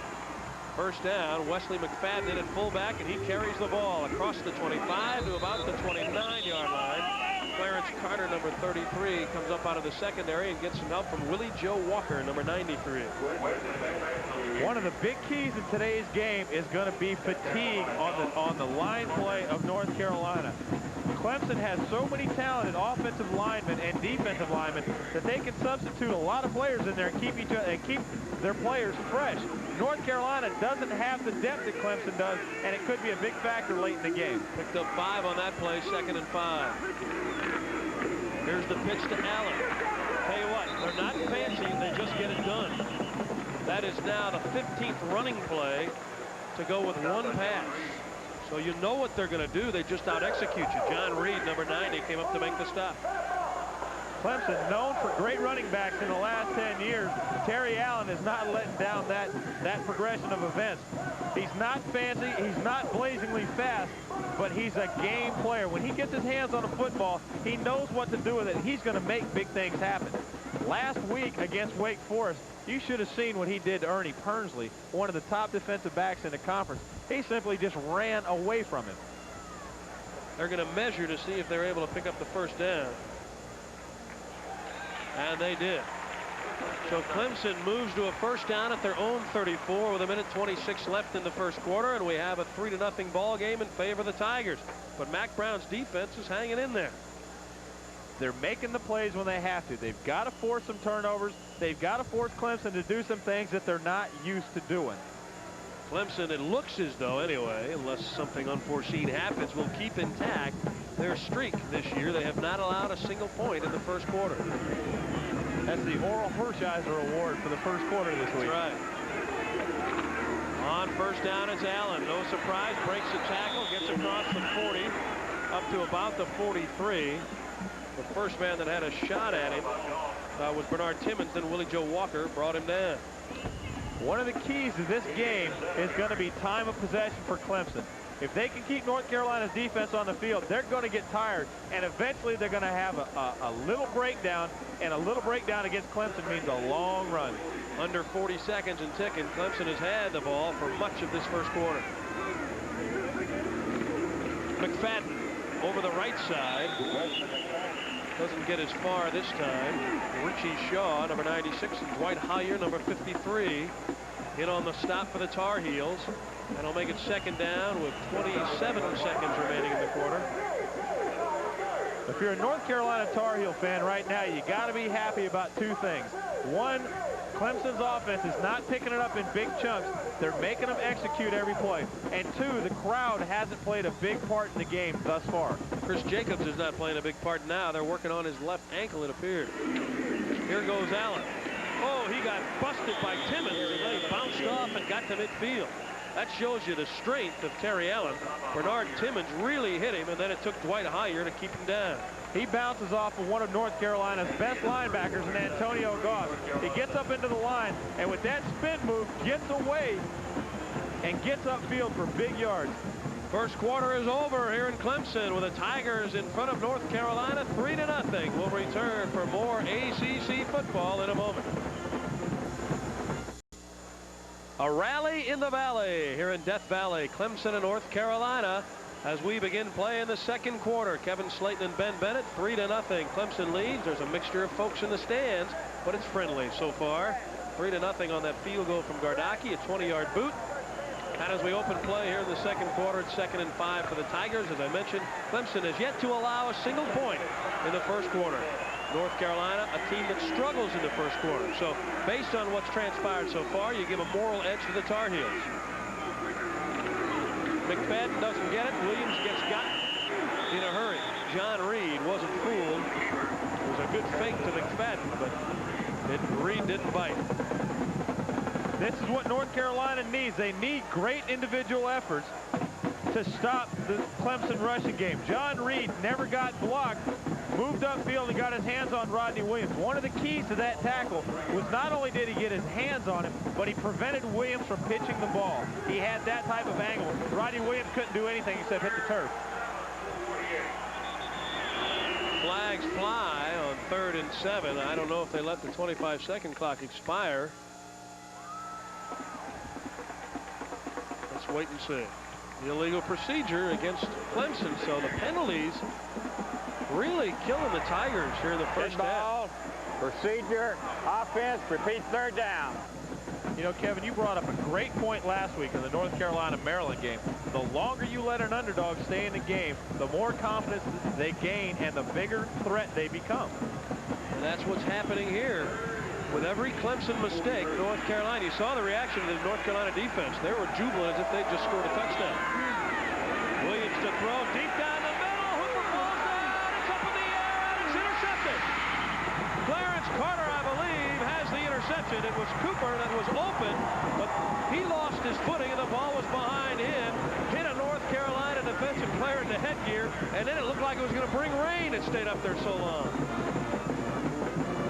First down, Wesley McFadden at fullback, and he carries the ball across the 25 to about the 29-yard line. Clarence Carter, number 33, comes up out of the secondary and gets some help from Willie Joe Walker, number 93. One of the big keys in today's game is going to be fatigue on the line play of North Carolina. Clemson has so many talented offensive linemen and defensive linemen that they can substitute a lot of players in there and keep their players fresh. North Carolina doesn't have the depth that Clemson does, and it could be a big factor late in the game. Picked up 5 on that play, 2nd and 5. Here's the pitch to Allen. Tell you what, they're not fancy, they just get it done. That is now the 15th running play to go with 1 pass. So you know what they're going to do. They just out-execute you. John Reed, number 90, came up to make the stop. Clemson, known for great running backs in the last 10 years. Terry Allen is not letting down that progression of events. He's not fancy. He's not blazingly fast, but he's a game player. When he gets his hands on a football, he knows what to do with it. He's going to make big things happen. Last week against Wake Forest, you should have seen what he did to Ernie Pernsley, one of the top defensive backs in the conference. He simply just ran away from him. They're going to measure to see if they're able to pick up the first down. And they did. So Clemson moves to a first down at their own 34 with 1:26 left in the first quarter, and we have a 3-0 ball game in favor of the Tigers. But Mac Brown's defense is hanging in there. They're making the plays when they have to. They've got to force some turnovers. They've got to force Clemson to do some things that they're not used to doing. Clemson, it looks as though, anyway, unless something unforeseen happens, will keep intact their streak this year. They have not allowed a single point in the first quarter. That's the Oral Hershiser Award for the first quarter this week. That's right. On first down, it's Allen. No surprise, breaks the tackle, gets across the 40, up to about the 43. The first man that had a shot at him was Bernard Timmons. Then Willie Joe Walker brought him down. One of the keys to this game is going to be time of possession for Clemson. If they can keep North Carolina's defense on the field, they're going to get tired, and eventually they're going to have a little breakdown, and a little breakdown against Clemson means a long run. Under 40 seconds and ticking, Clemson has had the ball for much of this first quarter. McFadden over the right side. Doesn't get as far this time. Richie Shaw, number 96, and Dwight Hollier, number 53, in on the stop for the Tar Heels. That'll make it second down with 27 seconds remaining in the quarter. If you're a North Carolina Tar Heel fan right now, you got to be happy about two things. One, Clemson's offense is not picking it up in big chunks. They're making them execute every play. And two, the crowd hasn't played a big part in the game thus far. Chris Jacobs is not playing a big part now. They're working on his left ankle, it appeared. Here goes Allen. Oh, he got busted by Timmons, and then he bounced off and got to midfield. That shows you the strength of Terry Allen. Bernard Timmons really hit him, and then it took Dwight Hollier to keep him down. He bounces off of one of North Carolina's best linebackers in Antonio Goss. He gets up into the line, and with that spin move, gets away and gets upfield for big yards. First quarter is over here in Clemson with the Tigers in front of North Carolina 3-0. We'll return for more ACC football in a moment. A rally in the Valley here in Death Valley, Clemson and North Carolina, as we begin play in the second quarter. Kevin Slayton and Ben Bennett, 3-0. Clemson leads. There's a mixture of folks in the stands, but it's friendly so far. 3-0 on that field goal from Gardocki, a 20-yard boot. And as we open play here in the second quarter, it's 2nd and 5 for the Tigers. As I mentioned, Clemson has yet to allow a single point in the first quarter. North Carolina, a team that struggles in the first quarter. So based on what's transpired so far, you give a moral edge to the Tar Heels. McFadden doesn't get it. Williams gets got in a hurry. John Reed wasn't fooled. It was a good fake to McFadden, but Reed didn't bite. This is what North Carolina needs. They need great individual efforts to stop the Clemson rushing game. John Reed never got blocked, moved upfield and got his hands on Rodney Williams. One of the keys to that tackle was not only did he get his hands on him, but he prevented Williams from pitching the ball. He had that type of angle. Rodney Williams couldn't do anything except hit the turf. Flags fly on 3rd and 7. I don't know if they let the 25-second clock expire. Let's wait and see. The illegal procedure against Clemson, so the penalties really killing the Tigers here in the first half. Procedure, offense, repeat 3rd down. You know, Kevin, you brought up a great point last week in the North Carolina-Maryland game. The longer you let an underdog stay in the game, the more confidence they gain and the bigger threat they become. And that's what's happening here. With every Clemson mistake, North Carolina, you saw the reaction of the North Carolina defense. They were jubilant as if they just scored a touchdown. Williams to throw deep down the middle. Hooper falls down. It's up in the air and it's intercepted. Clarence Carter, I believe, has the interception. It was Cooper that was open, but he lost his footing and the ball was behind him. Hit a North Carolina defensive player in the headgear, and then it looked like it was going to bring rain. It stayed up there so long.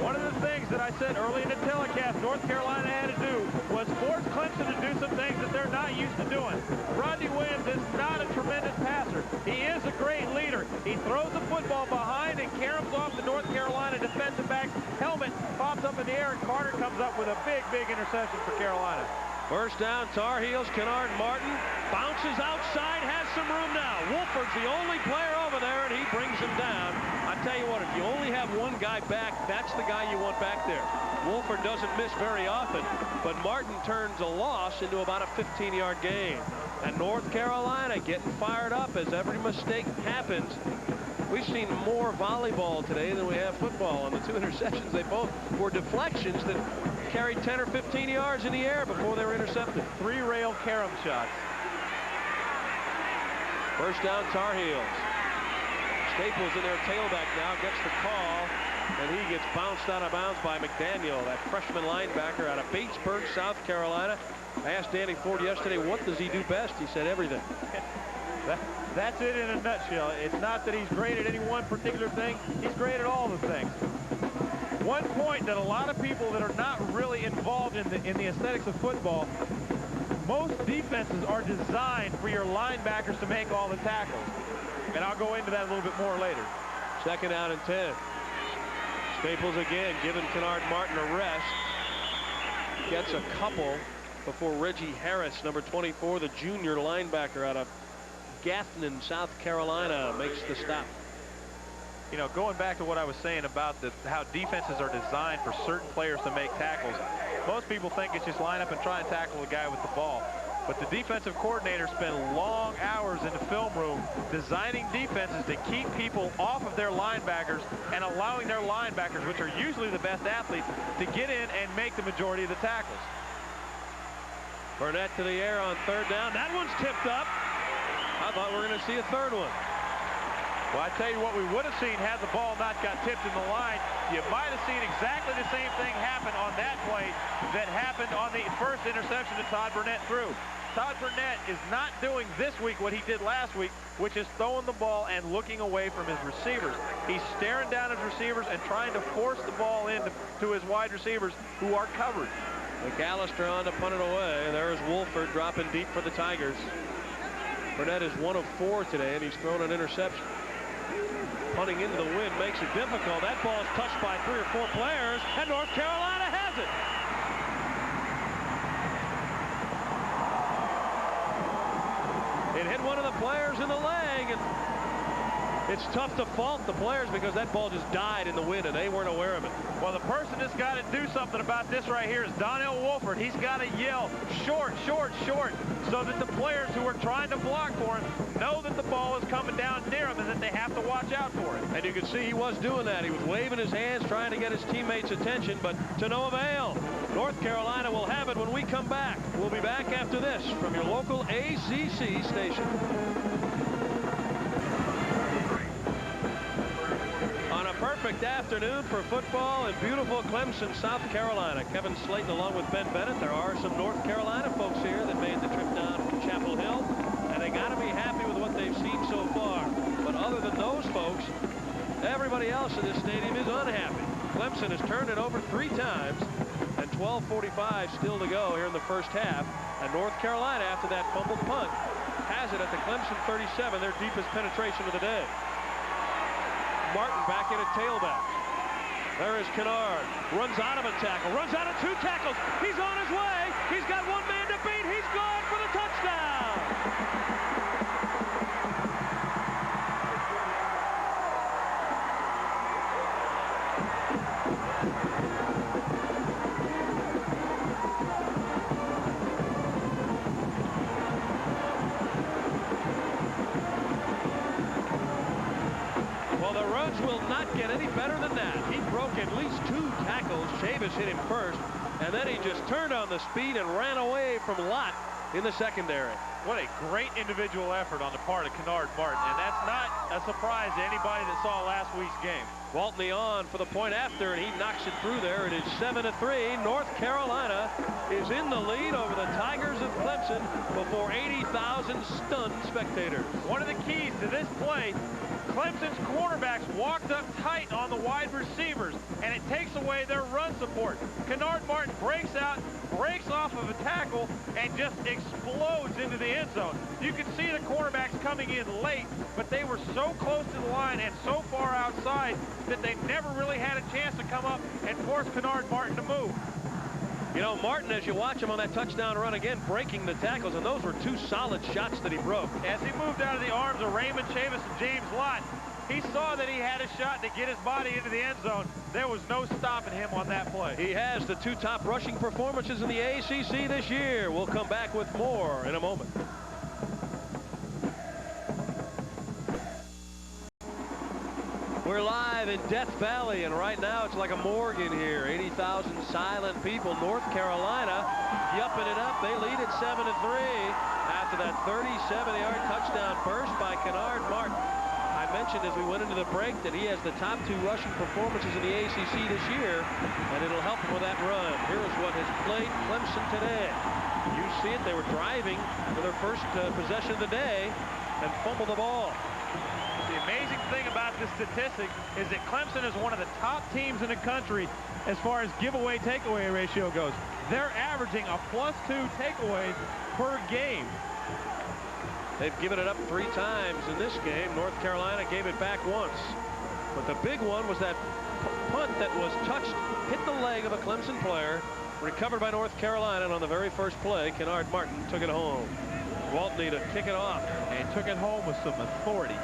One of the things that I said early in the telecast North Carolina had to do was force Clemson to do some things that they're not used to doing. Rodney Williams is not a tremendous passer. He is a great leader. He throws the football behind and caroms off the North Carolina defensive back's helmet, pops up in the air, and Carter comes up with a big, big interception for Carolina. First down, Tar Heels. Kennard Martin bounces outside, has some room now. Wolford's the only player over there, and he brings him down. I tell you what, if you only have one guy back, that's the guy you want back there. Wolford doesn't miss very often, but Martin turns a loss into about a 15-yard gain. And North Carolina getting fired up as every mistake happens. We've seen more volleyball today than we have football. On the 2 interceptions, they both were deflections that carried 10 or 15 yards in the air before they were intercepted. 3 rail carom shots. First down, Tar Heels. Staples in their tailback now gets the call, and he gets bounced out of bounds by McDaniel, that freshman linebacker out of Batesburg, South Carolina. I asked Danny Ford yesterday, what does he do best? He said everything. That's it in a nutshell. It's not that he's great at any one particular thing. He's great at all the things. One point that a lot of people that are not really involved in the aesthetics of football, most defenses are designed for your linebackers to make all the tackles. And I'll go into that a little bit more later. Second down and 10. Staples again giving Kennard Martin a rest. Gets a couple before Reggie Harris, number 24, the junior linebacker out of Gaffney, South Carolina, makes the stop. You know, going back to what I was saying about how defenses are designed for certain players to make tackles, most people think it's just line up and try and tackle the guy with the ball. But the defensive coordinators spend long hours in the film room designing defenses to keep people off of their linebackers and allowing their linebackers, which are usually the best athletes, to get in and make the majority of the tackles. Burnett to the air on third down. That one's tipped up. I thought we were going to see a third one. Well, I tell you what we would have seen had the ball not got tipped in the line. You might have seen exactly the same thing happen on that play that happened on the first interception that Todd Burnett threw. Todd Burnett is not doing this week what he did last week, which is throwing the ball and looking away from his receivers. He's staring down his receivers and trying to force the ball into his wide receivers who are covered. McAllister on to punt it away. There's Wolford dropping deep for the Tigers. Burnett is 1 of 4 today, and he's thrown an interception. Punting into the wind makes it difficult. That ball is touched by 3 or 4 players, and North Carolina has it. It hit one of the players in the leg, and it's tough to fault the players because that ball just died in the wind and they weren't aware of it. Well, the person that's got to do something about this right here is Donnell Wolford. He's got to yell short, short, short, so that the players who are trying to block for him know that the ball is coming down near him and that they have to watch out for it. And you can see he was doing that. He was waving his hands, trying to get his teammates' attention, but to no avail. North Carolina will have it when we come back. We'll be back after this from your local ACC station. On a perfect afternoon for football in beautiful Clemson, South Carolina. Kevin Slayton along with Ben Bennett. There are some North Carolina folks here that made the trip down from Chapel Hill, and they got to be happy with what they've seen so far. But other than those folks, everybody else in this stadium is unhappy. Clemson has turned it over 3 times, and 12:45 still to go here in the first half. And North Carolina, after that fumbled punt, has it at the Clemson 37, their deepest penetration of the day. Martin back in at tailback. There is Kennard. Runs out of a tackle. Runs out of 2 tackles. He's on his way. He's got 1 man to beat. He's gone for the touchdown. Will not get any better than that. He broke at least 2 tackles. Chavis hit him first, and then he just turned on the speed and ran away from Lott in the secondary. What a great individual effort on the part of Kennard Martin, and that's not a surprise to anybody that saw last week's game. Waltney on for the point after, and he knocks it through there. It is 7-3. North Carolina is in the lead over the Tigers of Clemson before 80,000 stunned spectators. One of the keys to this play, Clemson's cornerbacks walked up tight on the wide receivers, and it takes away their run support. Kennard Martin breaks out, breaks off of a tackle, and just explodes into the end zone. You can see the cornerbacks coming in late, but they were so close to the line and so far outside that they never really had a chance to come up and force Kennard Martin to move. You know, Martin, as you watch him on that touchdown run again, breaking the tackles, and those were 2 solid shots that he broke. As he moved out of the arms of Raymond Chavis and James Lott, he saw that he had a shot to get his body into the end zone. There was no stopping him on that play. He has the 2 top rushing performances in the ACC this year. We'll come back with more in a moment. We're live in Death Valley, and right now it's like a morgue in here. 80,000 silent people. North Carolina yupping it up. They lead at 7-3 after that 37-yard touchdown burst by Kennard Martin. I mentioned as we went into the break that he has the top 2 rushing performances in the ACC this year, and it'll help him with that run. Here's what has played Clemson today. You see it. They were driving for their first possession of the day and fumbled the ball. The amazing thing about this statistic is that Clemson is one of the top teams in the country as far as giveaway takeaway ratio goes. They're averaging a +2 takeaways per game. They've given it up 3 times in this game. North Carolina gave it back once. But the big one was that punt that was touched, hit the leg of a Clemson player, recovered by North Carolina, and on the very first play, Kennard Martin took it home. Waltney to kick it off. And took it home with some authority.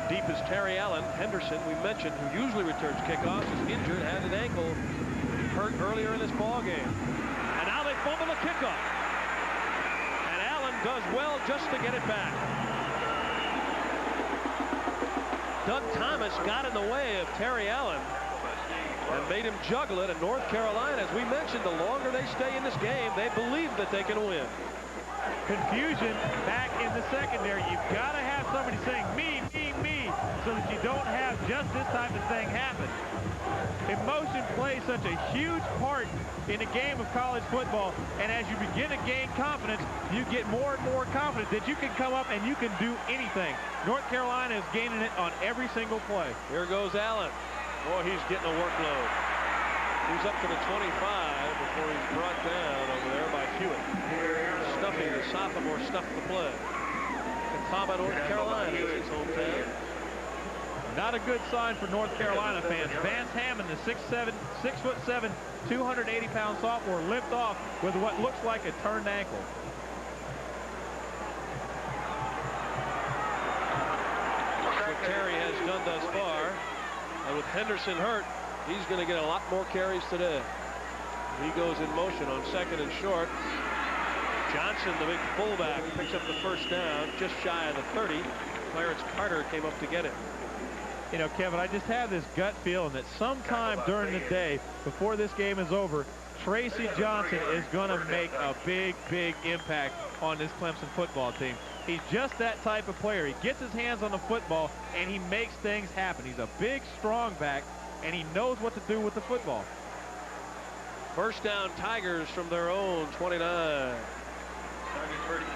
Deep is Terry Allen. Henderson, we mentioned, who usually returns kickoffs, is injured, had an ankle hurt earlier in this ball game. And now they fumble the kickoff. And Allen does well just to get it back. Doug Thomas got in the way of Terry Allen and made him juggle it. And North Carolina, as we mentioned, the longer they stay in this game, they believe that they can win. Confusion back in the secondary. You've got to have somebody saying me, so that you don't have just this type of thing happen. Emotion plays such a huge part in the game of college football, and as you begin to gain confidence, you get more and more confident that you can come up and you can do anything. North Carolina is gaining it on every single play. Here goes Allen. Boy, he's getting a workload. He's up to the 25 before he's brought down over there by Hewitt. Stuffing, the sophomore stuffed the play. Catawba, North Carolina is his hometown. Not a good sign for North Carolina fans. Vance Hammond, the 6'7", 280-pound sophomore, limped off with what looks like a turned ankle. That's what Terry has done thus far. And with Henderson hurt, he's going to get a lot more carries today. He goes in motion on 2nd and short. Johnson, the big fullback, picks up the first down just shy of the 30. Clarence Carter came up to get it. You know, Kevin, I just have this gut feeling that sometime during the day, before this game is over, Tracy Johnson is going to make a big impact on this Clemson football team. He's just that type of player. He gets his hands on the football, and he makes things happen. He's a big, strong back, and he knows what to do with the football. First down, Tigers from their own 29.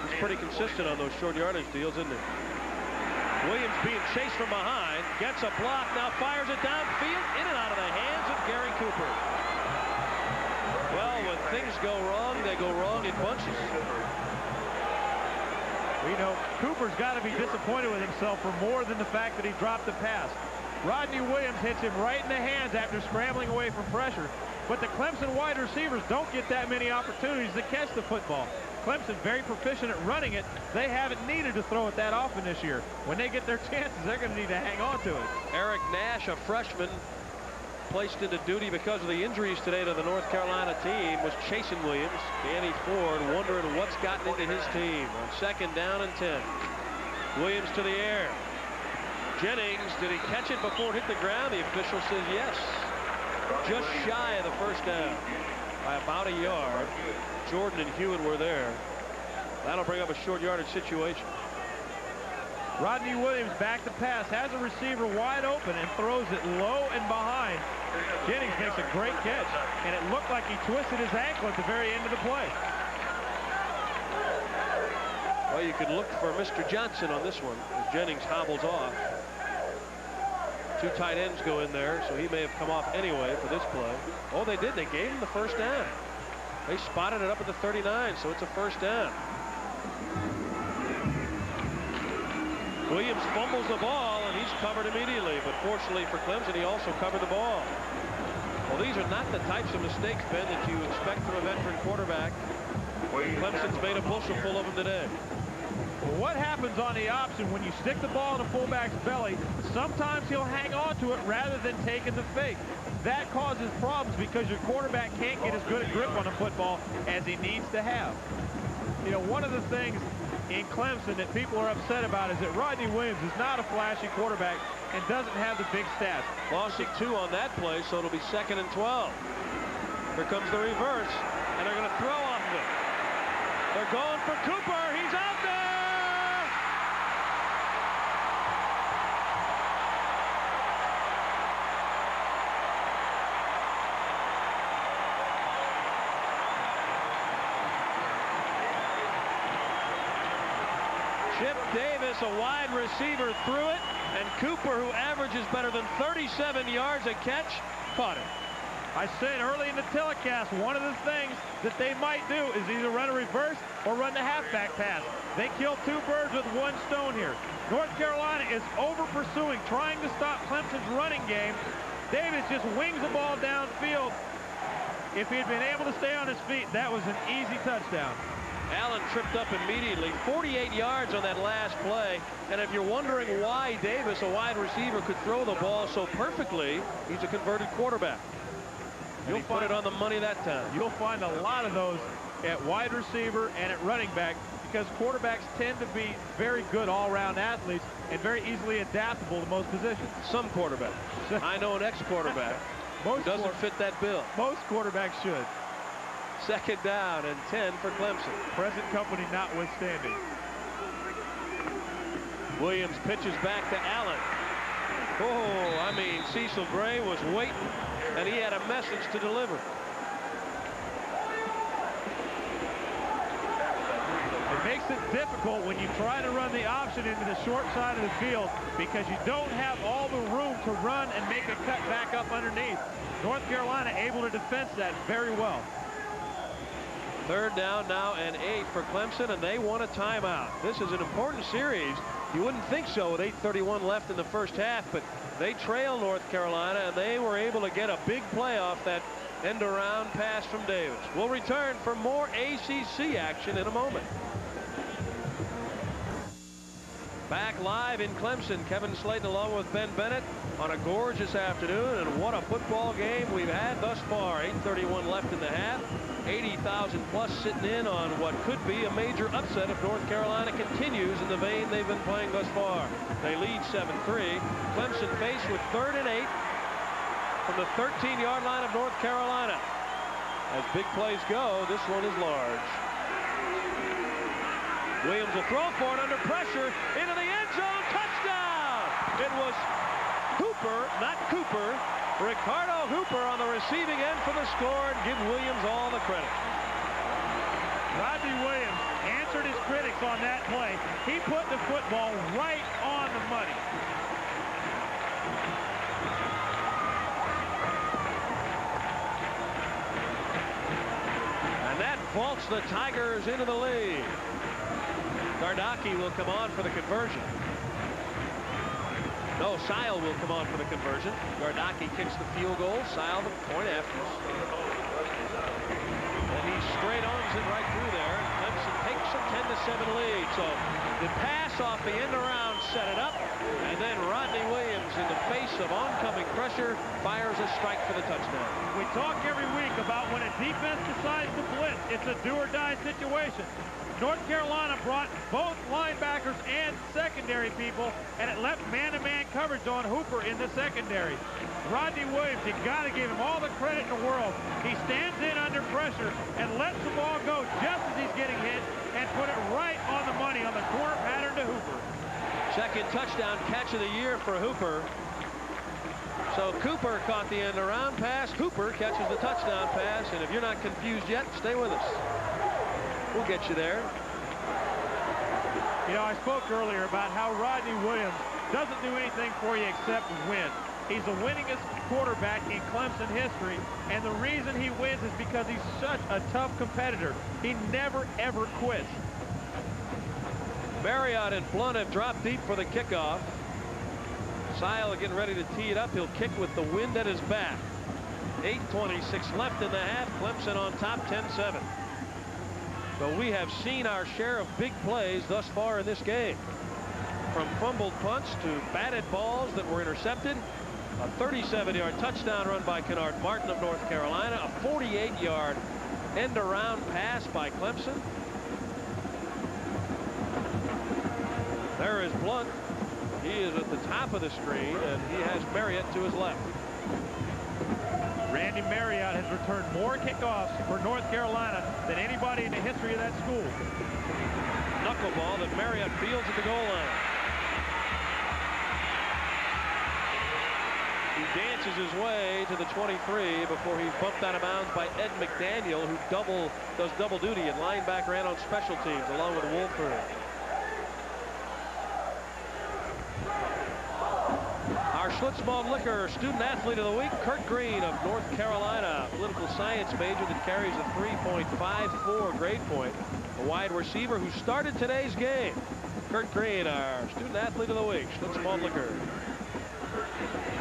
He's pretty consistent on those short yardage deals, isn't he? Williams being chased from behind, gets a block, now fires it downfield, in and out of the hands of Gary Cooper. Well, when things go wrong, they go wrong in bunches. You know, Cooper's got to be disappointed with himself for more than the fact that he dropped the pass. Rodney Williams hits him right in the hands after scrambling away from pressure. But the Clemson wide receivers don't get that many opportunities to catch the football. Clemson very proficient at running it. They haven't needed to throw it that often this year. When they get their chances, they're going to need to hang on to it. Eric Nash, a freshman, placed into duty because of the injuries today to the North Carolina team, was chasing Williams. Danny Ford wondering what's gotten into his team on 2nd down and 10. Williams to the air. Jennings, did he catch it before it hit the ground? The official says yes. Just shy of the first down by about a yard. Jordan and Hewitt were there. That'll bring up a short yardage situation. Rodney Williams back to pass, has a receiver wide open and throws it low and behind. Jennings makes a great catch, and it looked like he twisted his ankle at the very end of the play. Well, you could look for Mr. Johnson on this one as Jennings hobbles off. 2 tight ends go in there, so he may have come off anyway for this play. Oh, they did. They gave him the first down. They spotted it up at the 39, so it's a first down. Williams fumbles the ball, and he's covered immediately. But fortunately for Clemson, he also covered the ball. Well, these are not the types of mistakes, Ben, that you expect from a veteran quarterback. Clemson's made a bushel full of them today. Well, what happens on the option when you stick the ball in a fullback's belly? Sometimes he'll hang on to it rather than taking the fake. That causes problems because your quarterback can't get as good a grip on the football as he needs to have. You know, one of the things in Clemson that people are upset about is that Rodney Williams is not a flashy quarterback, and doesn't have the big stats. Loss of 2 on that play, so it'll be 2nd and 12. Here comes the reverse, and they're going to throw off of it. They're going for Cooper. He's out there! Chip Davis, a wide receiver, threw it, and Cooper, who averages better than 37 yards a catch, caught it. I said early in the telecast, one of the things that they might do is either run a reverse or run the halfback pass. They kill 2 birds with 1 stone here. North Carolina is over pursuing, trying to stop Clemson's running game. Davis just wings the ball downfield. If he had been able to stay on his feet, that was an easy touchdown. Allen tripped up immediately, 48 yards on that last play. And if you're wondering why Davis, a wide receiver, could throw the ball so perfectly, he's a converted quarterback. You'll put it on the money that time. You'll find a lot of those at wide receiver and at running back because quarterbacks tend to be very good all-around athletes and very easily adaptable to most positions. Some quarterbacks. I know an ex-quarterback who doesn't fit that bill. Most quarterbacks should. 2nd down and 10 for Clemson. Present company notwithstanding. Williams pitches back to Allen. Oh, I mean, Cecil Gray was waiting, and he had a message to deliver. It makes it difficult when you try to run the option into the short side of the field because you don't have all the room to run and make a cut back up underneath. North Carolina able to defend that very well. 3rd down now and 8 for Clemson, and they want a timeout. This is an important series. You wouldn't think so with 8:31 left in the first half, but they trail North Carolina, and they were able to get a big play off that end-around pass from Davis. We'll return for more ACC action in a moment. Back live in Clemson, Kevin Slayton along with Ben Bennett on a gorgeous afternoon, and what a football game we've had thus far. 8:31 left in the half. 80,000 plus sitting in on what could be a major upset if North Carolina continues in the vein they've been playing thus far. They lead 7-3. Clemson faced with 3rd and 8 from the 13-yard line of North Carolina. As big plays go, this one is large. Williams will throw for it under pressure into the end zone. Touchdown! It was Hooper, not Cooper. Ricardo Hooper on the receiving end for the score, and give Williams all the credit. Rodney Williams answered his critics on that play. He put the football right on the money. And that vaults the Tigers into the lead. Gardocki will come on for the conversion. No, Sile will come on for the conversion. Gardocki kicks the field goal. Sile the point after. And he straight arms it right through there. Clemson takes a 10-7 lead. So the pass off the end around set it up. And then Rodney Williams, in the face of oncoming pressure, fires a strike for the touchdown. We talk every week about when a defense decides to blitz, it's a do-or-die situation. North Carolina brought both linebackers and secondary people, and it left man-to-man coverage on Hooper in the secondary. Rodney Williams, you got to give him all the credit in the world. He stands in under pressure and lets the ball go just as he's getting hit and put it right on the money on the corner pattern to Hooper. 2nd touchdown catch of the year for Hooper. So Cooper caught the end around pass. Hooper catches the touchdown pass, and if you're not confused yet, stay with us. We'll get you there. You know, I spoke earlier about how Rodney Williams doesn't do anything for you except win. He's the winningest quarterback in Clemson history, and the reason he wins is because he's such a tough competitor. He never, ever quits. Marriott and Blunt have dropped deep for the kickoff. Sile getting ready to tee it up. He'll kick with the wind at his back. 8:26 left in the half. Clemson on top, 10-7. So we have seen our share of big plays thus far in this game. From fumbled punts to batted balls that were intercepted. A 37-yard touchdown run by Kennard Martin of North Carolina. A 48-yard end-around pass by Clemson. There is Blunt. He is at the top of the screen, and he has Marriott to his left. Randy Marriott has returned more kickoffs for North Carolina than anybody in the history of that school. Knuckleball that Marriott fields at the goal line. He dances his way to the 23 before he's bumped out of bounds by Ed McDaniel, who does double duty at linebacker and on special teams, along with Wolford. Our Schlitzmall Liquor Student Athlete of the Week, Kurt Green of North Carolina, political science major that carries a 3.54 grade point, a wide receiver who started today's game. Kurt Green, our Student Athlete of the Week, Schlitzmall Liquor.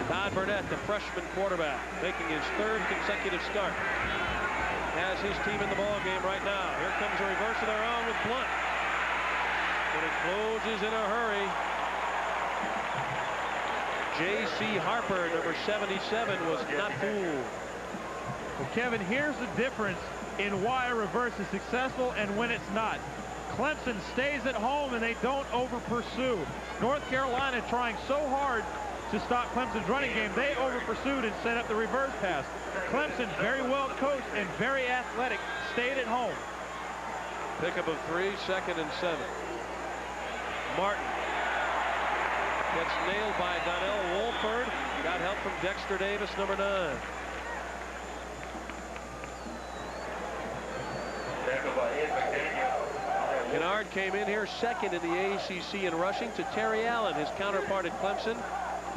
Todd Burnett, the freshman quarterback, making his 3rd consecutive start. Has his team in the ball game right now. Here comes a reverse of their own with Blunt. But it closes in a hurry. J.C. Harper, number 77, was not fooled. Well, Kevin, here's the difference in why a reverse is successful and when it's not. Clemson stays at home and they don't over-pursue. North Carolina trying so hard to stop Clemson's running game, they over-pursued and set up the reverse pass. Clemson, very well coached and very athletic, stayed at home. Pickup of 3, 2nd and 7. Martin gets nailed by Donnell Wolford. Got help from Dexter Davis, number 9. Kennard came in here 2nd in the ACC in rushing to Terry Allen, his counterpart at Clemson.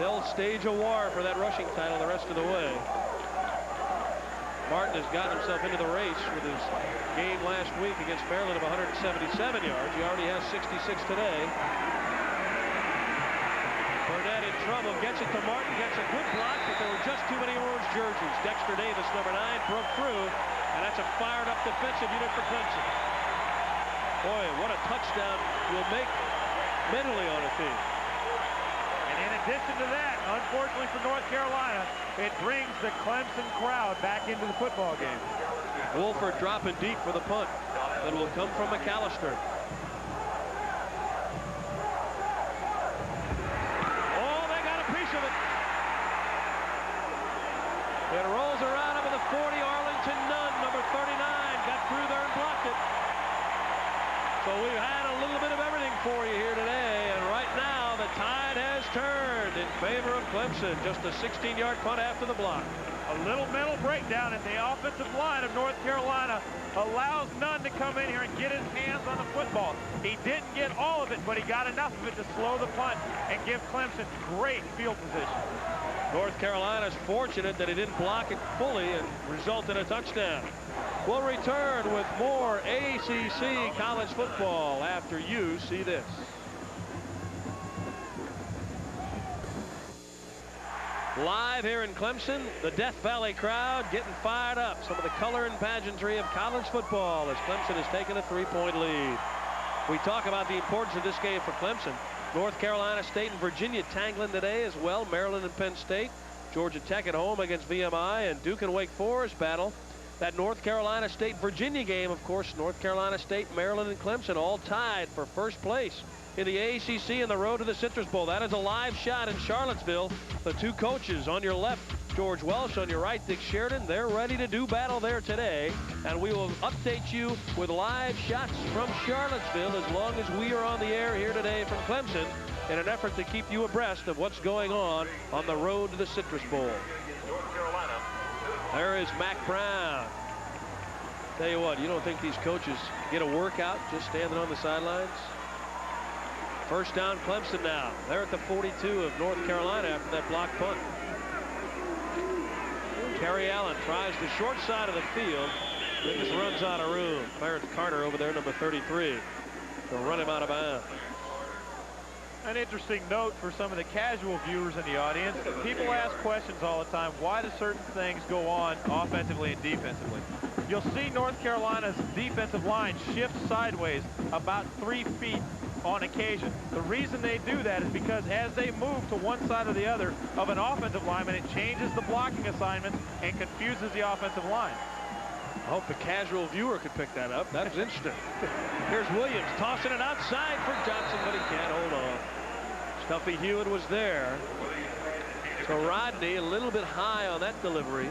They'll stage a war for that rushing title the rest of the way. Martin has gotten himself into the race with his game last week against Maryland of 177 yards. He already has 66 today. Burnett in trouble, gets it to Martin, gets a good block, but there were just too many orange jerseys. Dexter Davis, number 9, broke through, and that's a fired-up defensive unit for Clemson. Boy, what a touchdown will make mentally on a team. And in addition to that, unfortunately for North Carolina, it brings the Clemson crowd back into the football game. Wolford dropping deep for the punt that will come from McAllister. Oh, they got a piece of it. It rolls around over the 40. Arlington Nunn, number 39, got through there and blocked it. So we've had a little bit of everything for you here today, and right now the tide has turned in favor of Clemson. Just a 16-yard punt after the block. A little mental breakdown in the offensive line of North Carolina allows Nunn to come in here and get his hands on the football. He didn't get all of it, but he got enough of it to slow the punt and give Clemson great field position. North Carolina's fortunate that he didn't block it fully and result in a touchdown. We'll return with more ACC college football after you see this. Live here in Clemson, the Death Valley crowd getting fired up. Some of the color and pageantry of college football as Clemson has taken a 3-point lead. We talk about the importance of this game for Clemson. North Carolina State and Virginia tangling today as well. Maryland and Penn State. Georgia Tech at home against VMI, and Duke and Wake Forest battle. That North Carolina State-Virginia game, of course, North Carolina State, Maryland, and Clemson all tied for first place in the ACC and the road to the Citrus Bowl. That is a live shot in Charlottesville. The two coaches on your left, George Welsh, on your right, Dick Sheridan, they're ready to do battle there today. And we will update you with live shots from Charlottesville as long as we are on the air here today from Clemson in an effort to keep you abreast of what's going on the road to the Citrus Bowl. There is Mack Brown. Tell you what, you don't think these coaches get a workout just standing on the sidelines? First down Clemson now. They're at the 42 of North Carolina after that block punt. Terry Allen tries the short side of the field. He just runs out of room. Clarence Carter over there, number 33. They'll run him out of bounds. An interesting note for some of the casual viewers in the audience. People ask questions all the time. Why do certain things go on offensively and defensively? You'll see North Carolina's defensive line shift sideways about 3 feet on occasion. The reason they do that is because as they move to one side or the other of an offensive lineman, it changes the blocking assignments and confuses the offensive line. I hope the casual viewer could pick that up. That is interesting. Here's Williams tossing it outside for Johnson, but he can't hold on. Stuffy Hewitt was there. So Rodney a little bit high on that delivery.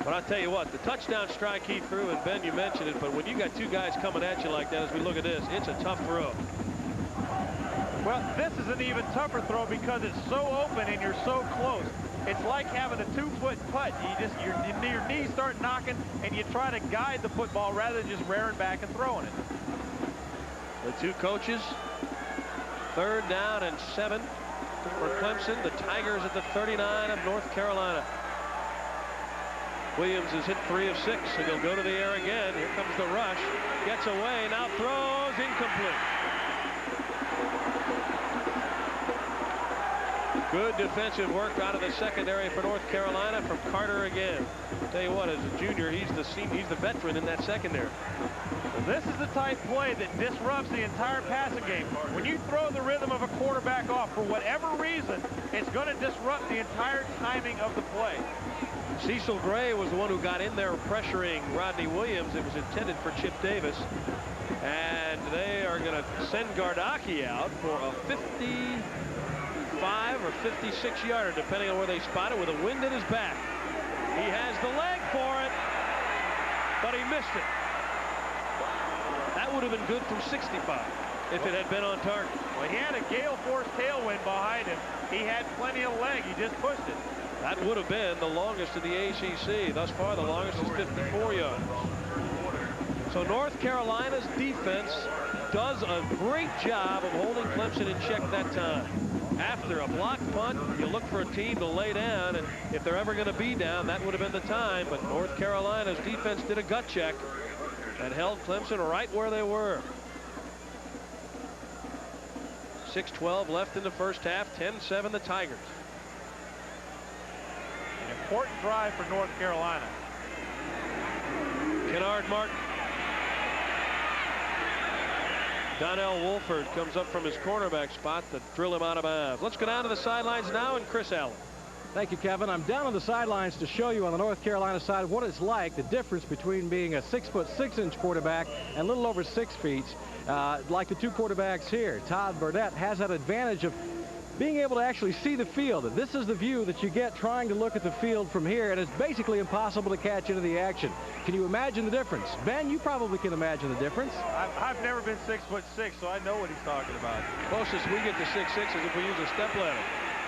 But I'll tell you what, the touchdown strike he threw, and Ben, you mentioned it, but when you got two guys coming at you like that, as we look at this, it's a tough throw. Well, this is an even tougher throw because it's so open and you're so close. It's like having a 2-foot putt. Your knees start knocking and you try to guide the football rather than just rearing back and throwing it. The two coaches, 3rd down and 7 for Clemson. The Tigers at the 39 of North Carolina. Williams has hit 3 of 6, and he'll go to the air again. Here comes the rush. Gets away, now throws, incomplete. Good defensive work out of the secondary for North Carolina from Carter again. Tell you what, as a junior, he's the veteran in that secondary. Well, this is the type play that disrupts the entire passing game. When you throw the rhythm of a quarterback off for whatever reason, it's going to disrupt the entire timing of the play. Cecil Gray was the one who got in there pressuring Rodney Williams. It was intended for Chip Davis. And they are going to send Gardocki out for a 55 or 56 yarder, depending on where they spot it, with a wind at his back. He has the leg for it, but he missed it. That would have been good from 65 if it had been on target. Well, he had a gale force tailwind behind him. He had plenty of leg. He just pushed it. That would have been the longest in the ACC. Thus far, the longest is 54 yards. So North Carolina's defense does a great job of holding Clemson in check that time. After a block punt, you look for a team to lay down, and if they're ever going to be down, that would have been the time. But North Carolina's defense did a gut check and held Clemson right where they were. 6:12 left in the first half, 10-7 the Tigers. An important drive for North Carolina. Kennard Martin. Donnell Wolford comes up from his cornerback spot to drill him out of bounds. Let's go down to the sidelines now, and Chris Allen. Thank you, Kevin. I'm down on the sidelines to show you on the North Carolina side what it's like, the difference between being a 6'6" quarterback and a little over 6 feet, like the two quarterbacks here. Todd Burnett has that advantage of being able to actually see the field. This is the view that you get trying to look at the field from here, and it's basically impossible to catch into the action. Can you imagine the difference? Ben, you probably can imagine the difference. I've never been 6'6", so I know what he's talking about. Closest we get to 6'6" is if we use a step ladder.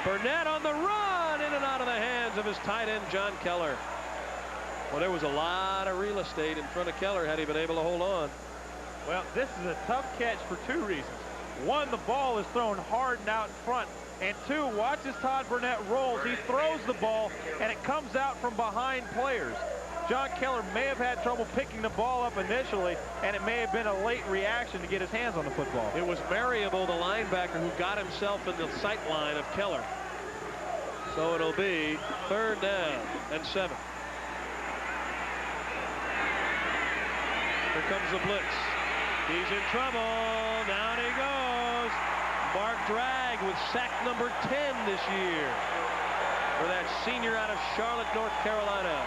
Burnett on the run, in and out of the hands of his tight end, John Keller. Well, there was a lot of real estate in front of Keller had he been able to hold on. Well, this is a tough catch for 2 reasons. One, the ball is thrown hard and out in front. And 2, watch as Todd Burnett rolls. He throws the ball, and it comes out from behind players. John Keller may have had trouble picking the ball up initially, and it may have been a late reaction to get his hands on the football. It was Variable, the linebacker, who got himself in the sight line of Keller. So it'll be 3rd down and 7. Here comes the blitz. He's in trouble. Down he goes. Mark Dragg with sack number 10 this year for that senior out of Charlotte, North Carolina.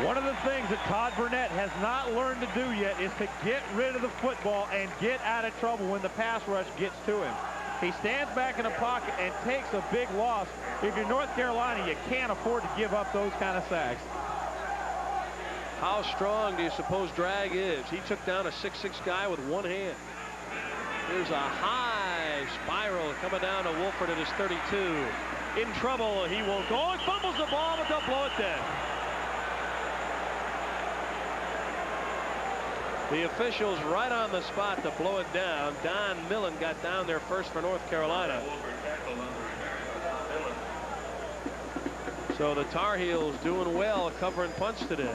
One of the things that Todd Burnett has not learned to do yet is to get rid of the football and get out of trouble when the pass rush gets to him. He stands back in a pocket and takes a big loss. If you're North Carolina, you can't afford to give up those kind of sacks. How strong do you suppose Dragg is? He took down a 6'6" guy with one hand. Here's a high spiral coming down to Wolford at his 32. In trouble, he won't go. He fumbles the ball, but they'll blow it dead. The officials right on the spot to blow it down. Don Millen got down there first for North Carolina. So the Tar Heels doing well covering punts today.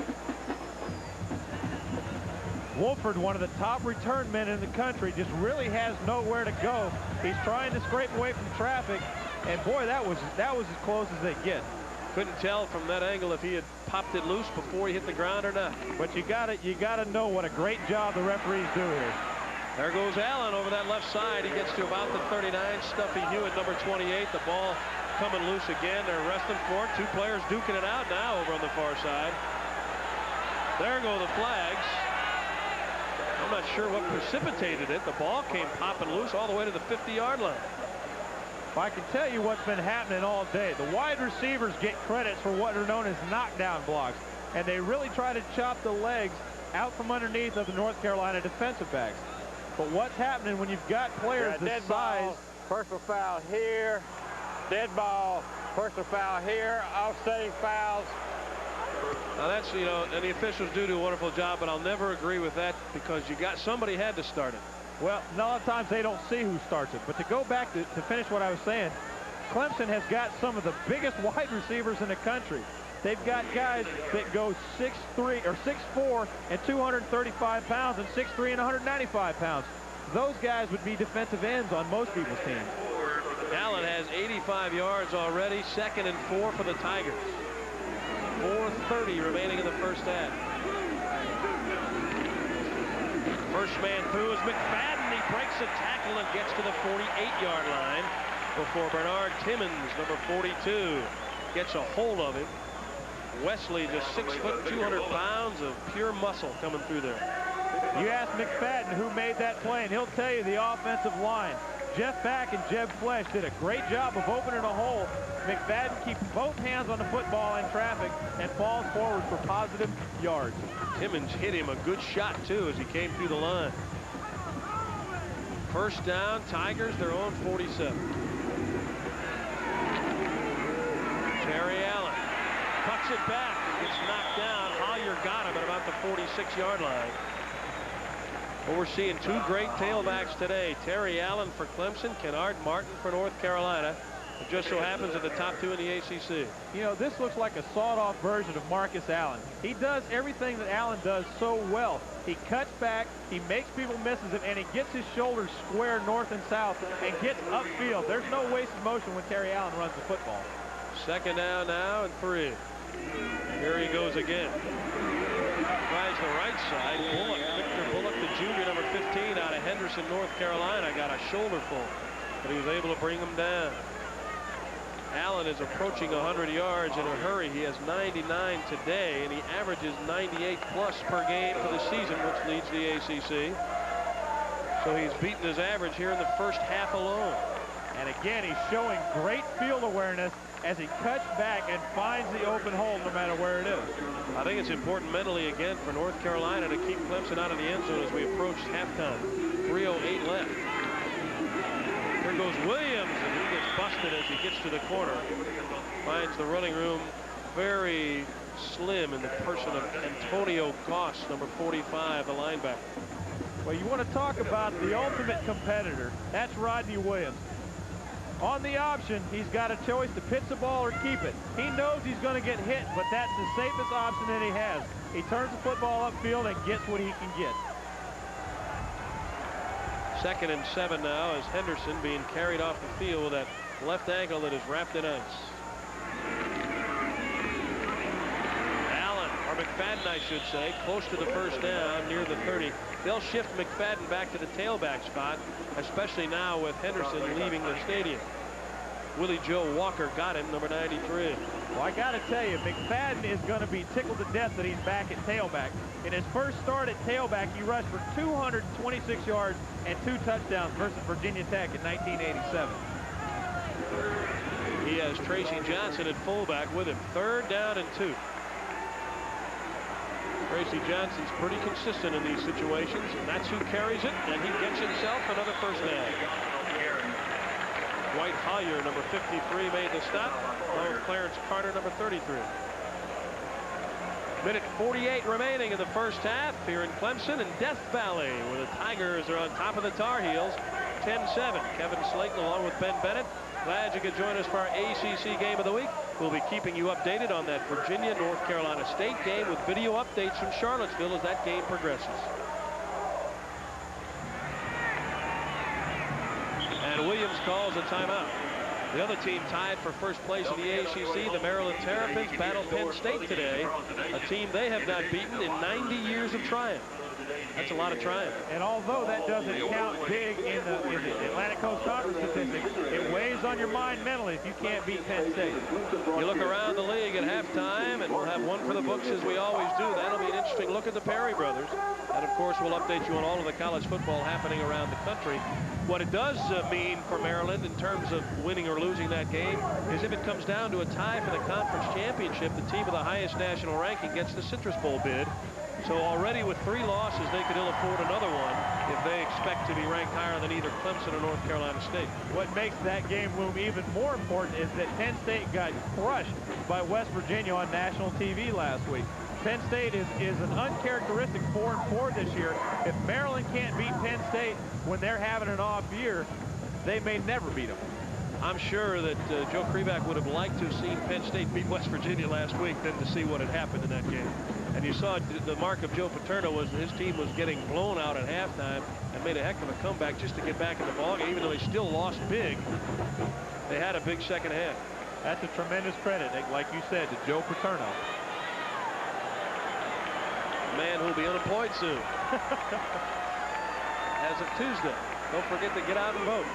Wolford, one of the top return men in the country, just really has nowhere to go. He's trying to scrape away from traffic, and boy, that was as close as they get. Couldn't tell from that angle if he had popped it loose before he hit the ground or not. But you gotta know what a great job the referees do here. There goes Allen over that left side. He gets to about the 39. Stuffy Hewitt, number 28. The ball coming loose again. They're arresting for it. 2 players duking it out now over on the far side. There go the flags. not sure what precipitated it. The ball came popping loose all the way to the 50-yard line. I can tell you what's been happening all day. The wide receivers get credits for what are known as knockdown blocks, and they really try to chop the legs out from underneath of the North Carolina defensive backs. But what's happening when you've got players this size? Personal foul here, dead ball, personal foul here, offsetting fouls. Now that's, you know, and the officials do a wonderful job, but I'll never agree with that because somebody had to start it. Well, a lot of times they don't see who starts it. But to go back to finish what I was saying, Clemson has got some of the biggest wide receivers in the country. They've got guys that go 6'3" or 6'4" and 235 pounds and 6'3" and 195 pounds. Those guys would be defensive ends on most people's teams. Allen has 85 yards already, 2nd and 4 for the Tigers. 4:30 remaining in the first half. First man through is McFadden. He breaks a tackle and gets to the 48-yard line before Bernard Timmons, number 42, gets a hold of him. Wesley, just 6 foot, 200 pounds of pure muscle coming through there. You ask McFadden who made that play, and he'll tell you the offensive line. Jeff Back and Jeb Flesh did a great job of opening a hole. McFadden keeps both hands on the football in traffic and falls forward for positive yards. Timmons hit him a good shot, too, as he came through the line. First down, Tigers, their own 47. Terry Allen cuts it back and gets knocked down. Hollier got him at about the 46-yard line. Well, we're seeing two great tailbacks today. Terry Allen for Clemson, Kennard Martin for North Carolina. It just so happens at the top two in the ACC. You know, this looks like a sawed-off version of Marcus Allen. He does everything that Allen does so well. He cuts back, he makes people misses it, and he gets his shoulders square north and south and gets upfield. There's no wasted motion when Terry Allen runs the football. Second down now and 3. Here he goes again. Tries the right side. Bullock, Victor Bullock, the junior, number 15, out of Henderson, North Carolina, got a shoulder full, but he was able to bring him down. Allen is approaching 100 yards in a hurry. He has 99 today, and he averages 98 plus per game for the season, which leads the ACC. So he's beaten his average here in the first half alone. And again, he's showing great field awareness as he cuts back and finds the open hole no matter where it is. I think it's important mentally again for North Carolina to keep Clemson out of the end zone as we approach halftime. 3:08 left. Here goes Williams, and he gets busted as he gets to the corner. Finds the running room very slim in the person of Antonio Goss, number 45, the linebacker. Well, you want to talk about the ultimate competitor. That's Rodney Williams. On the option, he's got a choice to pitch the ball or keep it. He knows he's going to get hit, but that's the safest option that he has. He turns the football upfield and gets what he can get. 2nd and 7 now as Henderson being carried off the field with that left ankle that is wrapped in ice. Allen, or McFadden, I should say, close to the first down, near the 30. They'll shift McFadden back to the tailback spot, especially now with Henderson leaving the stadium. Willie Joe Walker got him, number 93. Well, I got to tell you, McFadden is going to be tickled to death that he's back at tailback. In his first start at tailback, he rushed for 226 yards and 2 touchdowns versus Virginia Tech in 1987. He has Tracy Johnson at fullback with him. 3rd down and 2. Tracy Johnson's pretty consistent in these situations, and that's who carries it, and he gets himself another first down. Dwight Hollier, number 53, made the stop. Along with Clarence Carter, number 33. Minute 48 remaining in the first half here in Clemson and Death Valley, where the Tigers are on top of the Tar Heels, 10-7. Kevin Slayton along with Ben Bennett. Glad you could join us for our ACC Game of the Week. We'll be keeping you updated on that Virginia-North Carolina State game with video updates from Charlottesville as that game progresses. And Williams calls a timeout. The other team tied for first place in the ACC, the Maryland Terrapins, battle Penn State today, a team they have not beaten in 90 years of triumph. That's a lot of trying. And although that doesn't count big in the Atlantic Coast Conference statistics, it weighs on your mind mentally if you can't beat Penn State. You look around the league at halftime, and we'll have one for the books as we always do. That'll be an interesting look at the Perry brothers. And, of course, we'll update you on all of the college football happening around the country. What it does mean for Maryland in terms of winning or losing that game is if it comes down to a tie for the conference championship, the team with the highest national ranking gets the Citrus Bowl bid. So already with 3 losses, they could ill afford another one if they expect to be ranked higher than either Clemson or North Carolina State. What makes that game loom even more important is that Penn State got crushed by West Virginia on national TV last week. Penn State is an uncharacteristic 4-4 this year. If Maryland can't beat Penn State when they're having an off year, they may never beat them. I'm sure that Joe Kreback would have liked to have seen Penn State beat West Virginia last week than to see what had happened in that game. And you saw the mark of Joe Paterno was his team was getting blown out at halftime and made a heck of a comeback just to get back in the ballgame. Even though they still lost big, they had a big second half. That's a tremendous credit, like you said, to Joe Paterno. A man who'll be unemployed soon. As of Tuesday. Don't forget to get out and vote.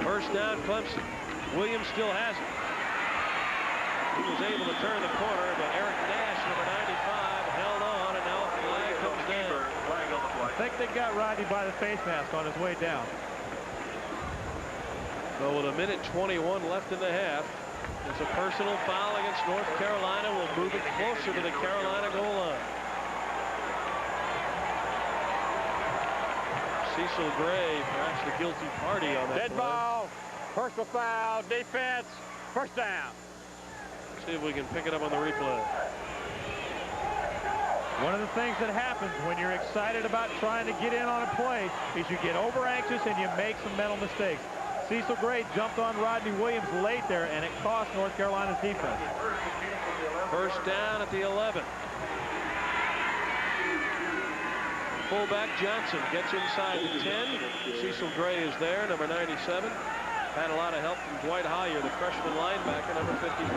First down, Clemson. Williams still has it. He was able to turn the corner, but Eric Nash, number 95, held on, and now a flag comes down. I think they got Rodney by the face mask on his way down. So with 1:21 left in the half, it's a personal foul against North Carolina. Will move it closer to the Carolina goal line. Cecil Gray, perhaps the guilty party on that. Dead ball, personal foul, defense, first down. See if we can pick it up on the replay. One of the things that happens when you're excited about trying to get in on a play is you get over anxious and you make some mental mistakes. Cecil Gray jumped on Rodney Williams late there, and it cost North Carolina's defense. First down at the 11. Fullback Johnson gets inside the 10. Cecil Gray is there, number 97. Had a lot of help from Dwight Hollier, the freshman linebacker, number 53.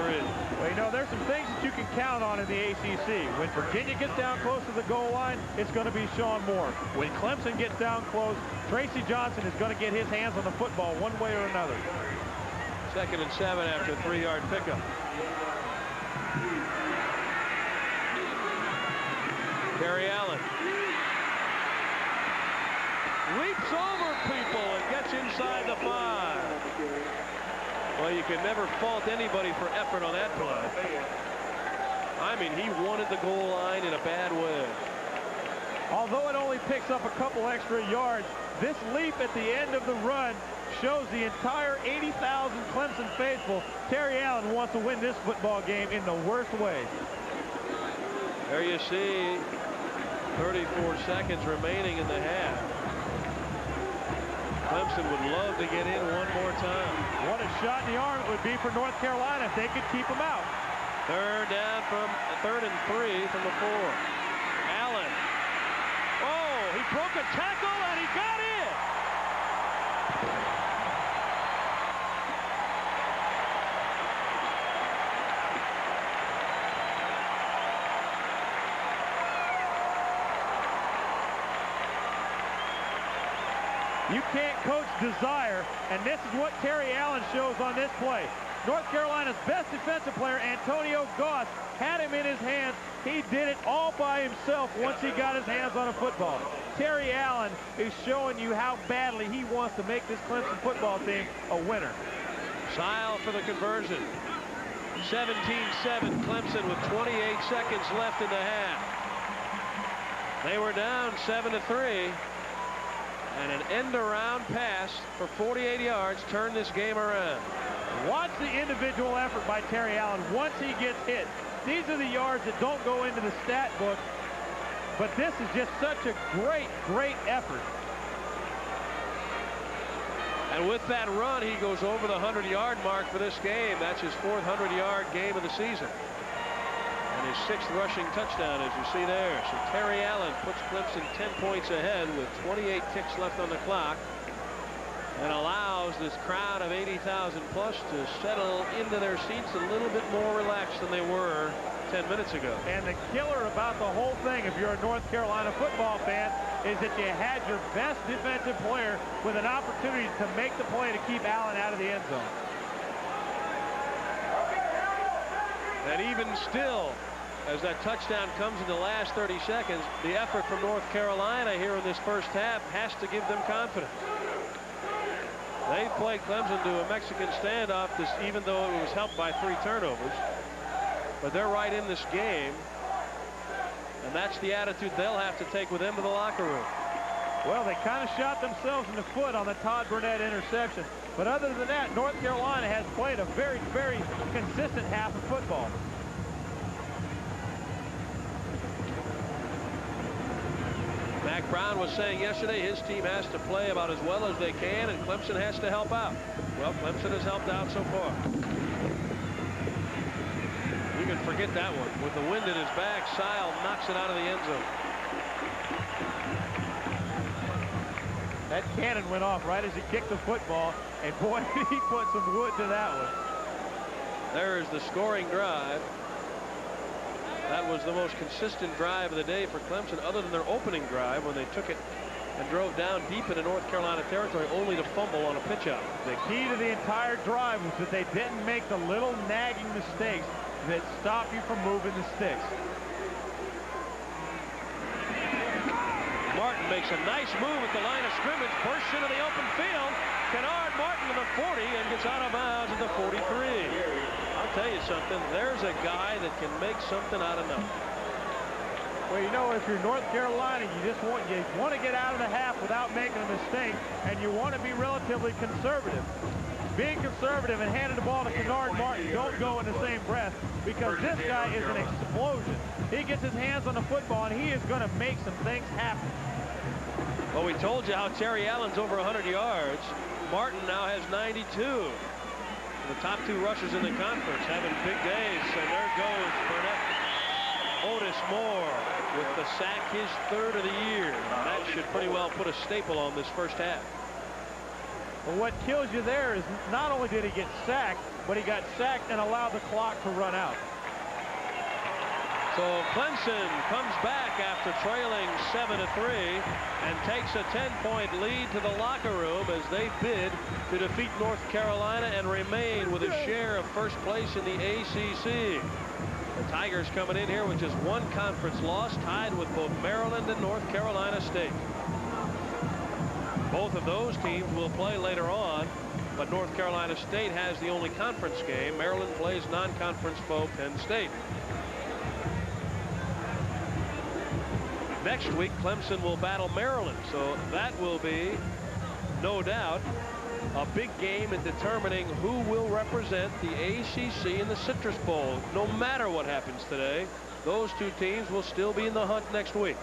Well, you know, there's some things that you can count on in the ACC. When Virginia gets down close to the goal line, it's going to be Sean Moore. When Clemson gets down close, Tracy Johnson is going to get his hands on the football one way or another. 2nd and 7 after a 3-yard pickup. Terry Allen leaps over people and gets inside the 5. Well, you can never fault anybody for effort on that play. I mean, he wanted the goal line in a bad way. Although it only picks up a couple extra yards, this leap at the end of the run shows the entire 80,000 Clemson faithful Terry Allen wants to win this football game in the worst way. There you see 34 seconds remaining in the half. Clemson would love to get in one more time. What a shot in the arm it would be for North Carolina if they could keep them out. 3rd and 3 from the 4. Allen. Oh, he broke a tackle and he got in. You can't coach desire, and this is what Terry Allen shows on this play. North Carolina's best defensive player, Antonio Goss, had him in his hands. He did it all by himself once he got his hands on a football. Terry Allen is showing you how badly he wants to make this Clemson football team a winner. Sile for the conversion. 17-7 Clemson with 28 seconds left in the half. They were down 7-3. And an end-around pass for 48 yards turned this game around. Watch the individual effort by Terry Allen once he gets hit. These are the yards that don't go into the stat book, but this is just such a great, great effort. And with that run, he goes over the 100-yard mark for this game. That's his 4th 100-yard game of the season. And his 6th rushing touchdown, as you see there. So Terry Allen puts Clemson 10 points ahead with 28 ticks left on the clock. and allows this crowd of 80,000 plus to settle into their seats a little bit more relaxed than they were 10 minutes ago. And the killer about the whole thing, if you're a North Carolina football fan, is that you had your best defensive player with an opportunity to make the play to keep Allen out of the end zone. And even still, as that touchdown comes in the last 30 seconds, the effort from North Carolina here in this first half has to give them confidence. They played Clemson to a Mexican standoff, even though it was helped by 3 turnovers. But they're right in this game, and that's the attitude they'll have to take with them to the locker room. Well, they kind of shot themselves in the foot on the Todd Burnett interception. But other than that, North Carolina has played a very, very consistent half of football. Mac Brown was saying yesterday his team has to play about as well as they can, and Clemson has to help out. Well, Clemson has helped out so far. You can forget that one. With the wind in his back, Sile knocks it out of the end zone. That cannon went off right as he kicked the football, and boy, did he put some wood to that one. There's the scoring drive. That was the most consistent drive of the day for Clemson, other than their opening drive when they took it and drove down deep into North Carolina territory, only to fumble on a pitch out. The key to the entire drive was that they didn't make the little nagging mistakes that stop you from moving the sticks. Martin makes a nice move at the line of scrimmage, bursts into the open field. Kennard Martin to the 40 and gets out of bounds at the 43. I'll tell you something, there's a guy that can make something out of nothing. Well, you know, if you're North Carolina, you want to get out of the half without making a mistake, and you want to be relatively conservative. Being conservative and handing the ball to Kennard Martin don't go in the same breath, because this guy is an explosion. He gets his hands on the football, and he is going to make some things happen. Well, we told you how Terry Allen's over 100 yards. Martin now has 92. The top 2 rushers in the conference having big days, and there goes Burnett. Otis Moore with the sack, his 3rd of the year. That should pretty well put a staple on this first half. Well, what kills you there is not only did he get sacked, but he got sacked and allowed the clock to run out. So Clemson comes back after trailing 7-3 and takes a 10-point lead to the locker room as they bid to defeat North Carolina and remain with a share of first place in the ACC. The Tigers coming in here with just 1 conference loss, tied with both Maryland and North Carolina State. Both of those teams will play later on, but North Carolina State has the only conference game. Maryland plays non-conference foe Penn State. Next week, Clemson will battle Maryland, so that will be, no doubt, a big game in determining who will represent the ACC in the Citrus Bowl. No matter what happens today, those 2 teams will still be in the hunt next week.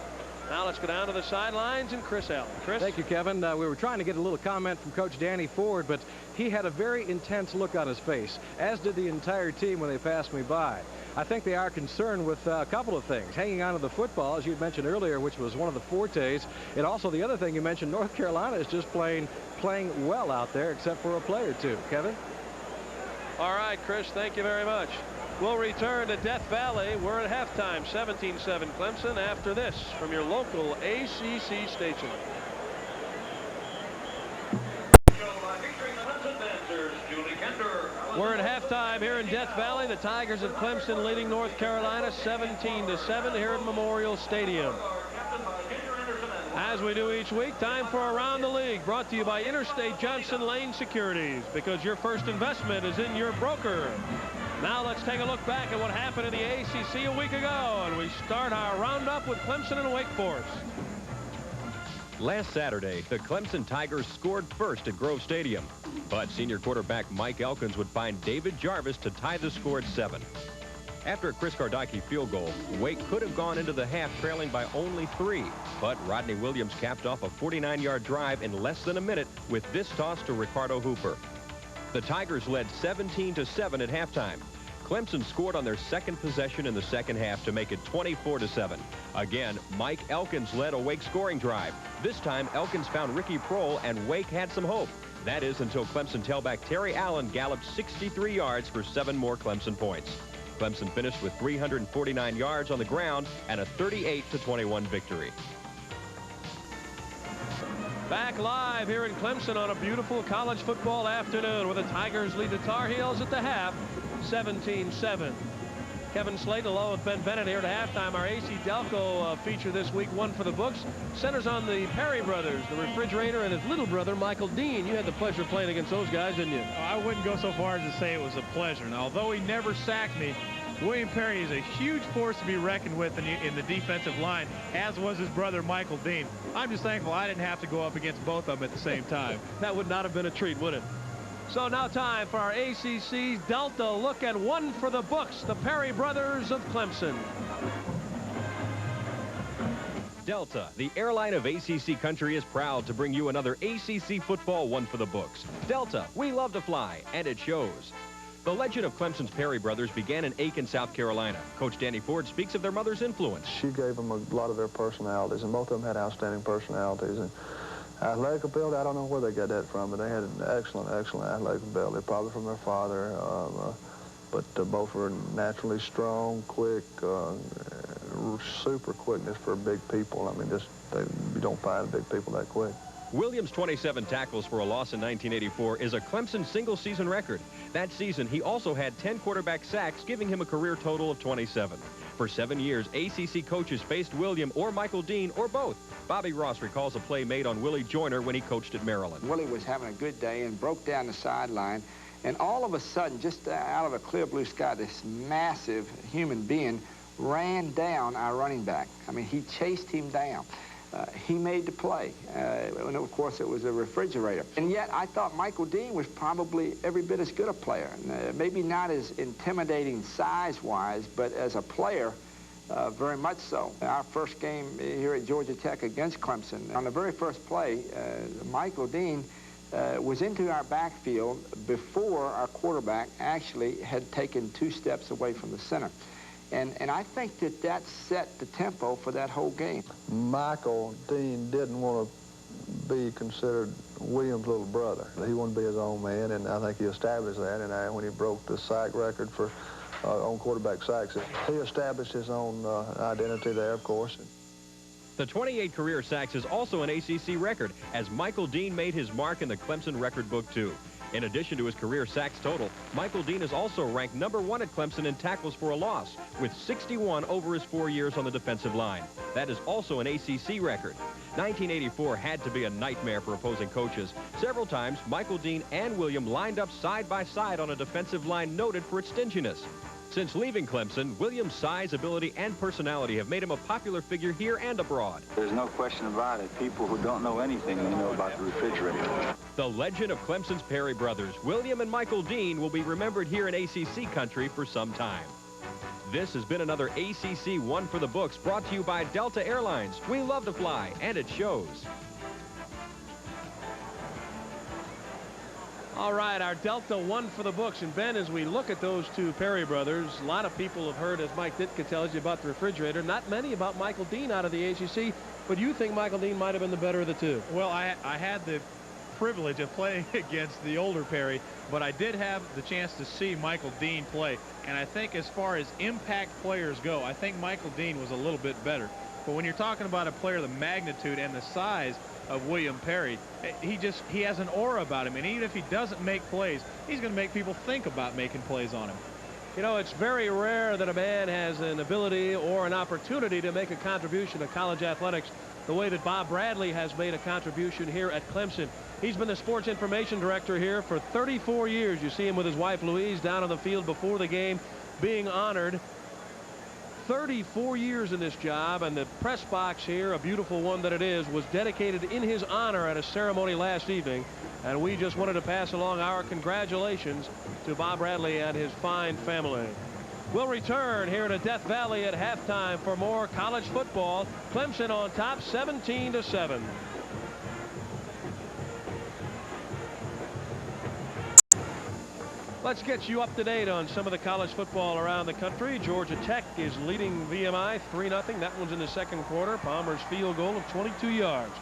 Now let's go down to the sidelines and Chris Allen. Chris? Thank you, Kevin. We were trying to get a little comment from Coach Danny Ford, but he had a very intense look on his face, as did the entire team when they passed me by. I think they are concerned with a couple of things. Hanging on to the football, as you mentioned earlier, which was one of the fortes. And also the other thing you mentioned, North Carolina is just playing well out there, except for a play or 2. Kevin? All right, Chris, thank you very much. We'll return to Death Valley. We're at halftime, 17-7 Clemson, after this from your local ACC station. We're at halftime here in Death Valley. The Tigers of Clemson leading North Carolina 17-7 here at Memorial Stadium. As we do each week, time for Around the League, brought to you by Interstate Johnson Lane Securities, because your first investment is in your broker. Now let's take a look back at what happened in the ACC a week ago, and we start our roundup with Clemson and Wake Forest. Last Saturday, the Clemson Tigers scored first at Grove Stadium, but senior quarterback Mike Elkins would find David Jarvis to tie the score at 7. After a Chris Gardocki field goal, Wake could have gone into the half trailing by only 3, but Rodney Williams capped off a 49-yard drive in less than a minute with this toss to Ricardo Hooper. The Tigers led 17-7 at halftime. Clemson scored on their second possession in the second half to make it 24-7. Again, Mike Elkins led a Wake scoring drive. This time, Elkins found Ricky Prohl, and Wake had some hope. That is until Clemson tailback Terry Allen galloped 63 yards for 7 more Clemson points. Clemson finished with 349 yards on the ground and a 38-21 victory. Back live here in Clemson on a beautiful college football afternoon where the Tigers lead the Tar Heels at the half, 17-7. Kevin Slate along with Ben Bennett here at halftime. Our AC Delco feature this week, one for the books, centers on the Perry brothers, the refrigerator, and his little brother, Michael Dean. You had the pleasure of playing against those guys, didn't you? I wouldn't go so far as to say it was a pleasure. And although he never sacked me, William Perry is a huge force to be reckoned with in the defensive line, as was his brother, Michael Dean. I'm just thankful I didn't have to go up against both of them at the same time. That would not have been a treat, would it? So now time for our ACC Delta look at one for the books, the Perry brothers of Clemson. Delta, the airline of ACC country, is proud to bring you another ACC football one for the books. Delta, we love to fly, and it shows. The legend of Clemson's Perry brothers began in Aiken, South Carolina. Coach Danny Ford speaks of their mother's influence. She gave them a lot of their personalities, and both of them had outstanding personalities. And athletic ability, I don't know where they got that from, but they had an excellent athletic ability, probably from their father. But both were naturally strong, quick, super quickness for big people. I mean, you don't find big people that quick. Williams' 27 tackles for a loss in 1984 is a Clemson single-season record. That season, he also had 10 quarterback sacks, giving him a career total of 27. For 7 years, ACC coaches faced William or Michael Dean or both. Bobby Ross recalls a play made on Willie Joyner when he coached at Maryland. Willie was having a good day and broke down the sideline, and all of a sudden, just out of a clear blue sky, this massive human being ran down our running back. I mean, he chased him down. He made the play, and of course it was a refrigerator. And yet I thought Michael Dean was probably every bit as good a player. Maybe not as intimidating size-wise, but as a player, very much so. Our first game here at Georgia Tech against Clemson, on the very first play, Michael Dean was into our backfield before our quarterback actually had taken 2 steps away from the center. And I think that set the tempo for that whole game. Michael Dean didn't want to be considered William's little brother. He wanted to be his own man, and I think he established that. And when he broke the sack record for on quarterback sacks, he established his own identity there, of course. The 28 career sacks is also an ACC record, as Michael Dean made his mark in the Clemson record book, too. In addition to his career sacks total, Michael Dean is also ranked #1 at Clemson in tackles for a loss, with 61 over his 4 years on the defensive line. That is also an ACC record. 1984 had to be a nightmare for opposing coaches. Several times, Michael Dean and William lined up side by side on a defensive line noted for its stinginess. Since leaving Clemson, Williams' size, ability, and personality have made him a popular figure here and abroad. There's no question about it. People who don't know anything, they know about the refrigerator. The legend of Clemson's Perry brothers, William and Michael Dean, will be remembered here in ACC country for some time. This has been another ACC One for the Books, brought to you by Delta Airlines. We love to fly, and it shows. All right, our Delta one for the books. And Ben, as we look at those 2 Perry brothers, a lot of people have heard, as Mike Ditka tells you, about the refrigerator. Not many about Michael Dean out of the ACC, but you think Michael Dean might have been the better of the 2. Well, I had the privilege of playing against the older Perry, but I did have the chance to see Michael Dean play. And I think as far as impact players go, I think Michael Dean was a little bit better. But when you're talking about a player the magnitude and the size of William Perry, he has an aura about him, and even if he doesn't make plays, he's going to make people think about making plays on him. You know, it's very rare that a man has an ability or an opportunity to make a contribution to college athletics the way that Bob Bradley has made a contribution here at Clemson. He's been the sports information director here for 34 years. You see him with his wife Louise down on the field before the game being honored. 34 years in this job, and the press box here, a beautiful one that it is, was dedicated in his honor at a ceremony last evening, and we just wanted to pass along our congratulations to Bob Bradley and his fine family. We'll return here to Death Valley at halftime for more college football. Clemson on top, 17-7. Let's get you up to date on some of the college football around the country. Georgia Tech is leading VMI 3-0. That one's in the second quarter. Palmer's field goal of 22 yards.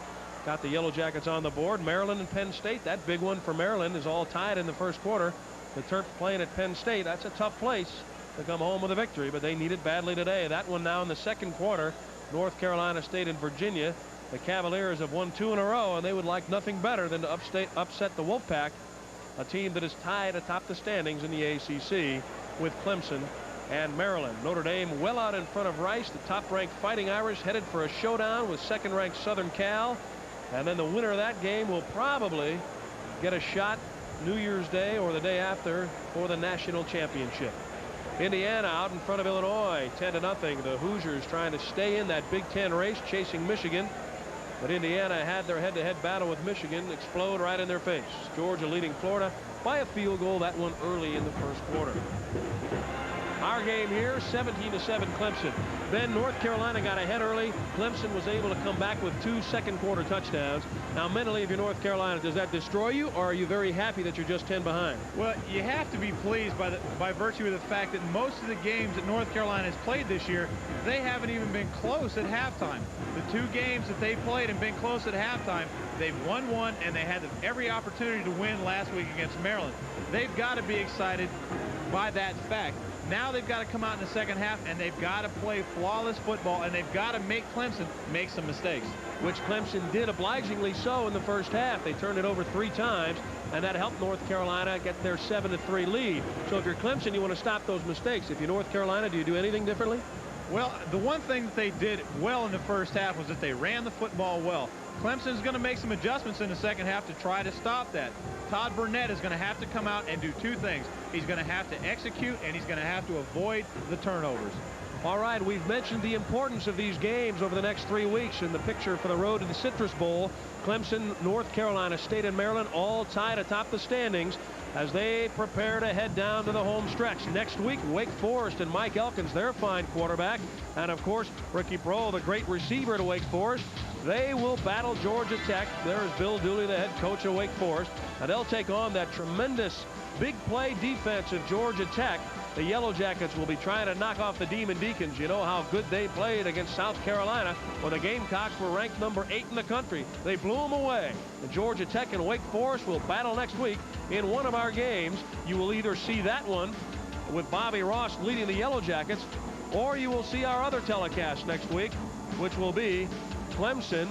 got the Yellow Jackets on the board. Maryland and Penn State, that big one for Maryland, is all tied in the first quarter. The Terps playing at Penn State. That's a tough place to come home with a victory, but they need it badly today. That one now in the second quarter. North Carolina State and Virginia. The Cavaliers have won 2 in a row, and they would like nothing better than to upset the Wolfpack, a team that is tied atop the standings in the ACC with Clemson and Maryland. Notre Dame well out in front of Rice. The top-ranked Fighting Irish headed for a showdown with second-ranked Southern Cal. And then the winner of that game will probably get a shot New Year's Day or the day after for the national championship. Indiana out in front of Illinois, 10-0. The Hoosiers trying to stay in that Big Ten race, chasing Michigan. But Indiana had their head-to-head battle with Michigan explode right in their face. Georgia leading Florida by a field goal, that one early in the first quarter. Our game here, 17-7 Clemson. Then North Carolina got ahead early. Clemson was able to come back with 2 second-quarter touchdowns. Now, mentally, if you're North Carolina, does that destroy you, or are you very happy that you're just 10 behind? Well, you have to be pleased by virtue of the fact that most of the games that North Carolina has played this year, they haven't even been close at halftime. The 2 games that they played and been close at halftime, they've won one, and they had every opportunity to win last week against Maryland. They've got to be excited by that fact. Now they've got to come out in the second half, and they've got to play flawless football, and they've got to make Clemson make some mistakes. Which Clemson did obligingly so in the first half. They turned it over 3 times, and that helped North Carolina get their 7-3 lead. So if you're Clemson, you want to stop those mistakes. If you're North Carolina, do you do anything differently? Well, the one thing that they did well in the first half was that they ran the football well. Clemson's going to make some adjustments in the second half to try to stop that. Todd Burnett is going to have to come out and do 2 things. He's going to have to execute, and he's going to have to avoid the turnovers. All right, we've mentioned the importance of these games over the next 3 weeks in the picture for the road to the Citrus Bowl. Clemson, North Carolina State, and Maryland all tied atop the standings as they prepare to head down to the home stretch. Next week, Wake Forest and Mike Elkins, their fine quarterback, and of course, Ricky Proehl, the great receiver to Wake Forest. They will battle Georgia Tech. There's Bill Dooley, the head coach of Wake Forest, and they'll take on that tremendous big play defense of Georgia Tech. The Yellow Jackets will be trying to knock off the Demon Deacons. You know how good they played against South Carolina when the Gamecocks were ranked number 8 in the country. They blew them away. And Georgia Tech and Wake Forest will battle next week in one of our games. You will either see that one with Bobby Ross leading the Yellow Jackets, or you will see our other telecast next week, which will be Clemson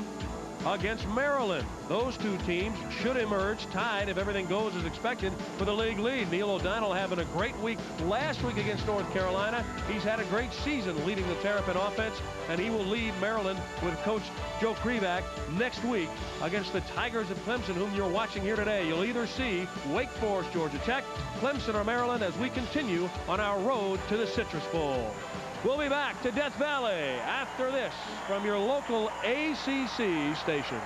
against Maryland. Those 2 teams should emerge tied if everything goes as expected for the league lead. Neil O'Donnell having a great week last week against North Carolina. He's had a great season leading the Terrapin offense, and he will lead Maryland with Coach Joe Krivak next week against the Tigers of Clemson, whom you're watching here today. You'll either see Wake Forest, Georgia Tech, Clemson, or Maryland as we continue on our road to the Citrus Bowl. We'll be back to Death Valley after this from your local ACC station.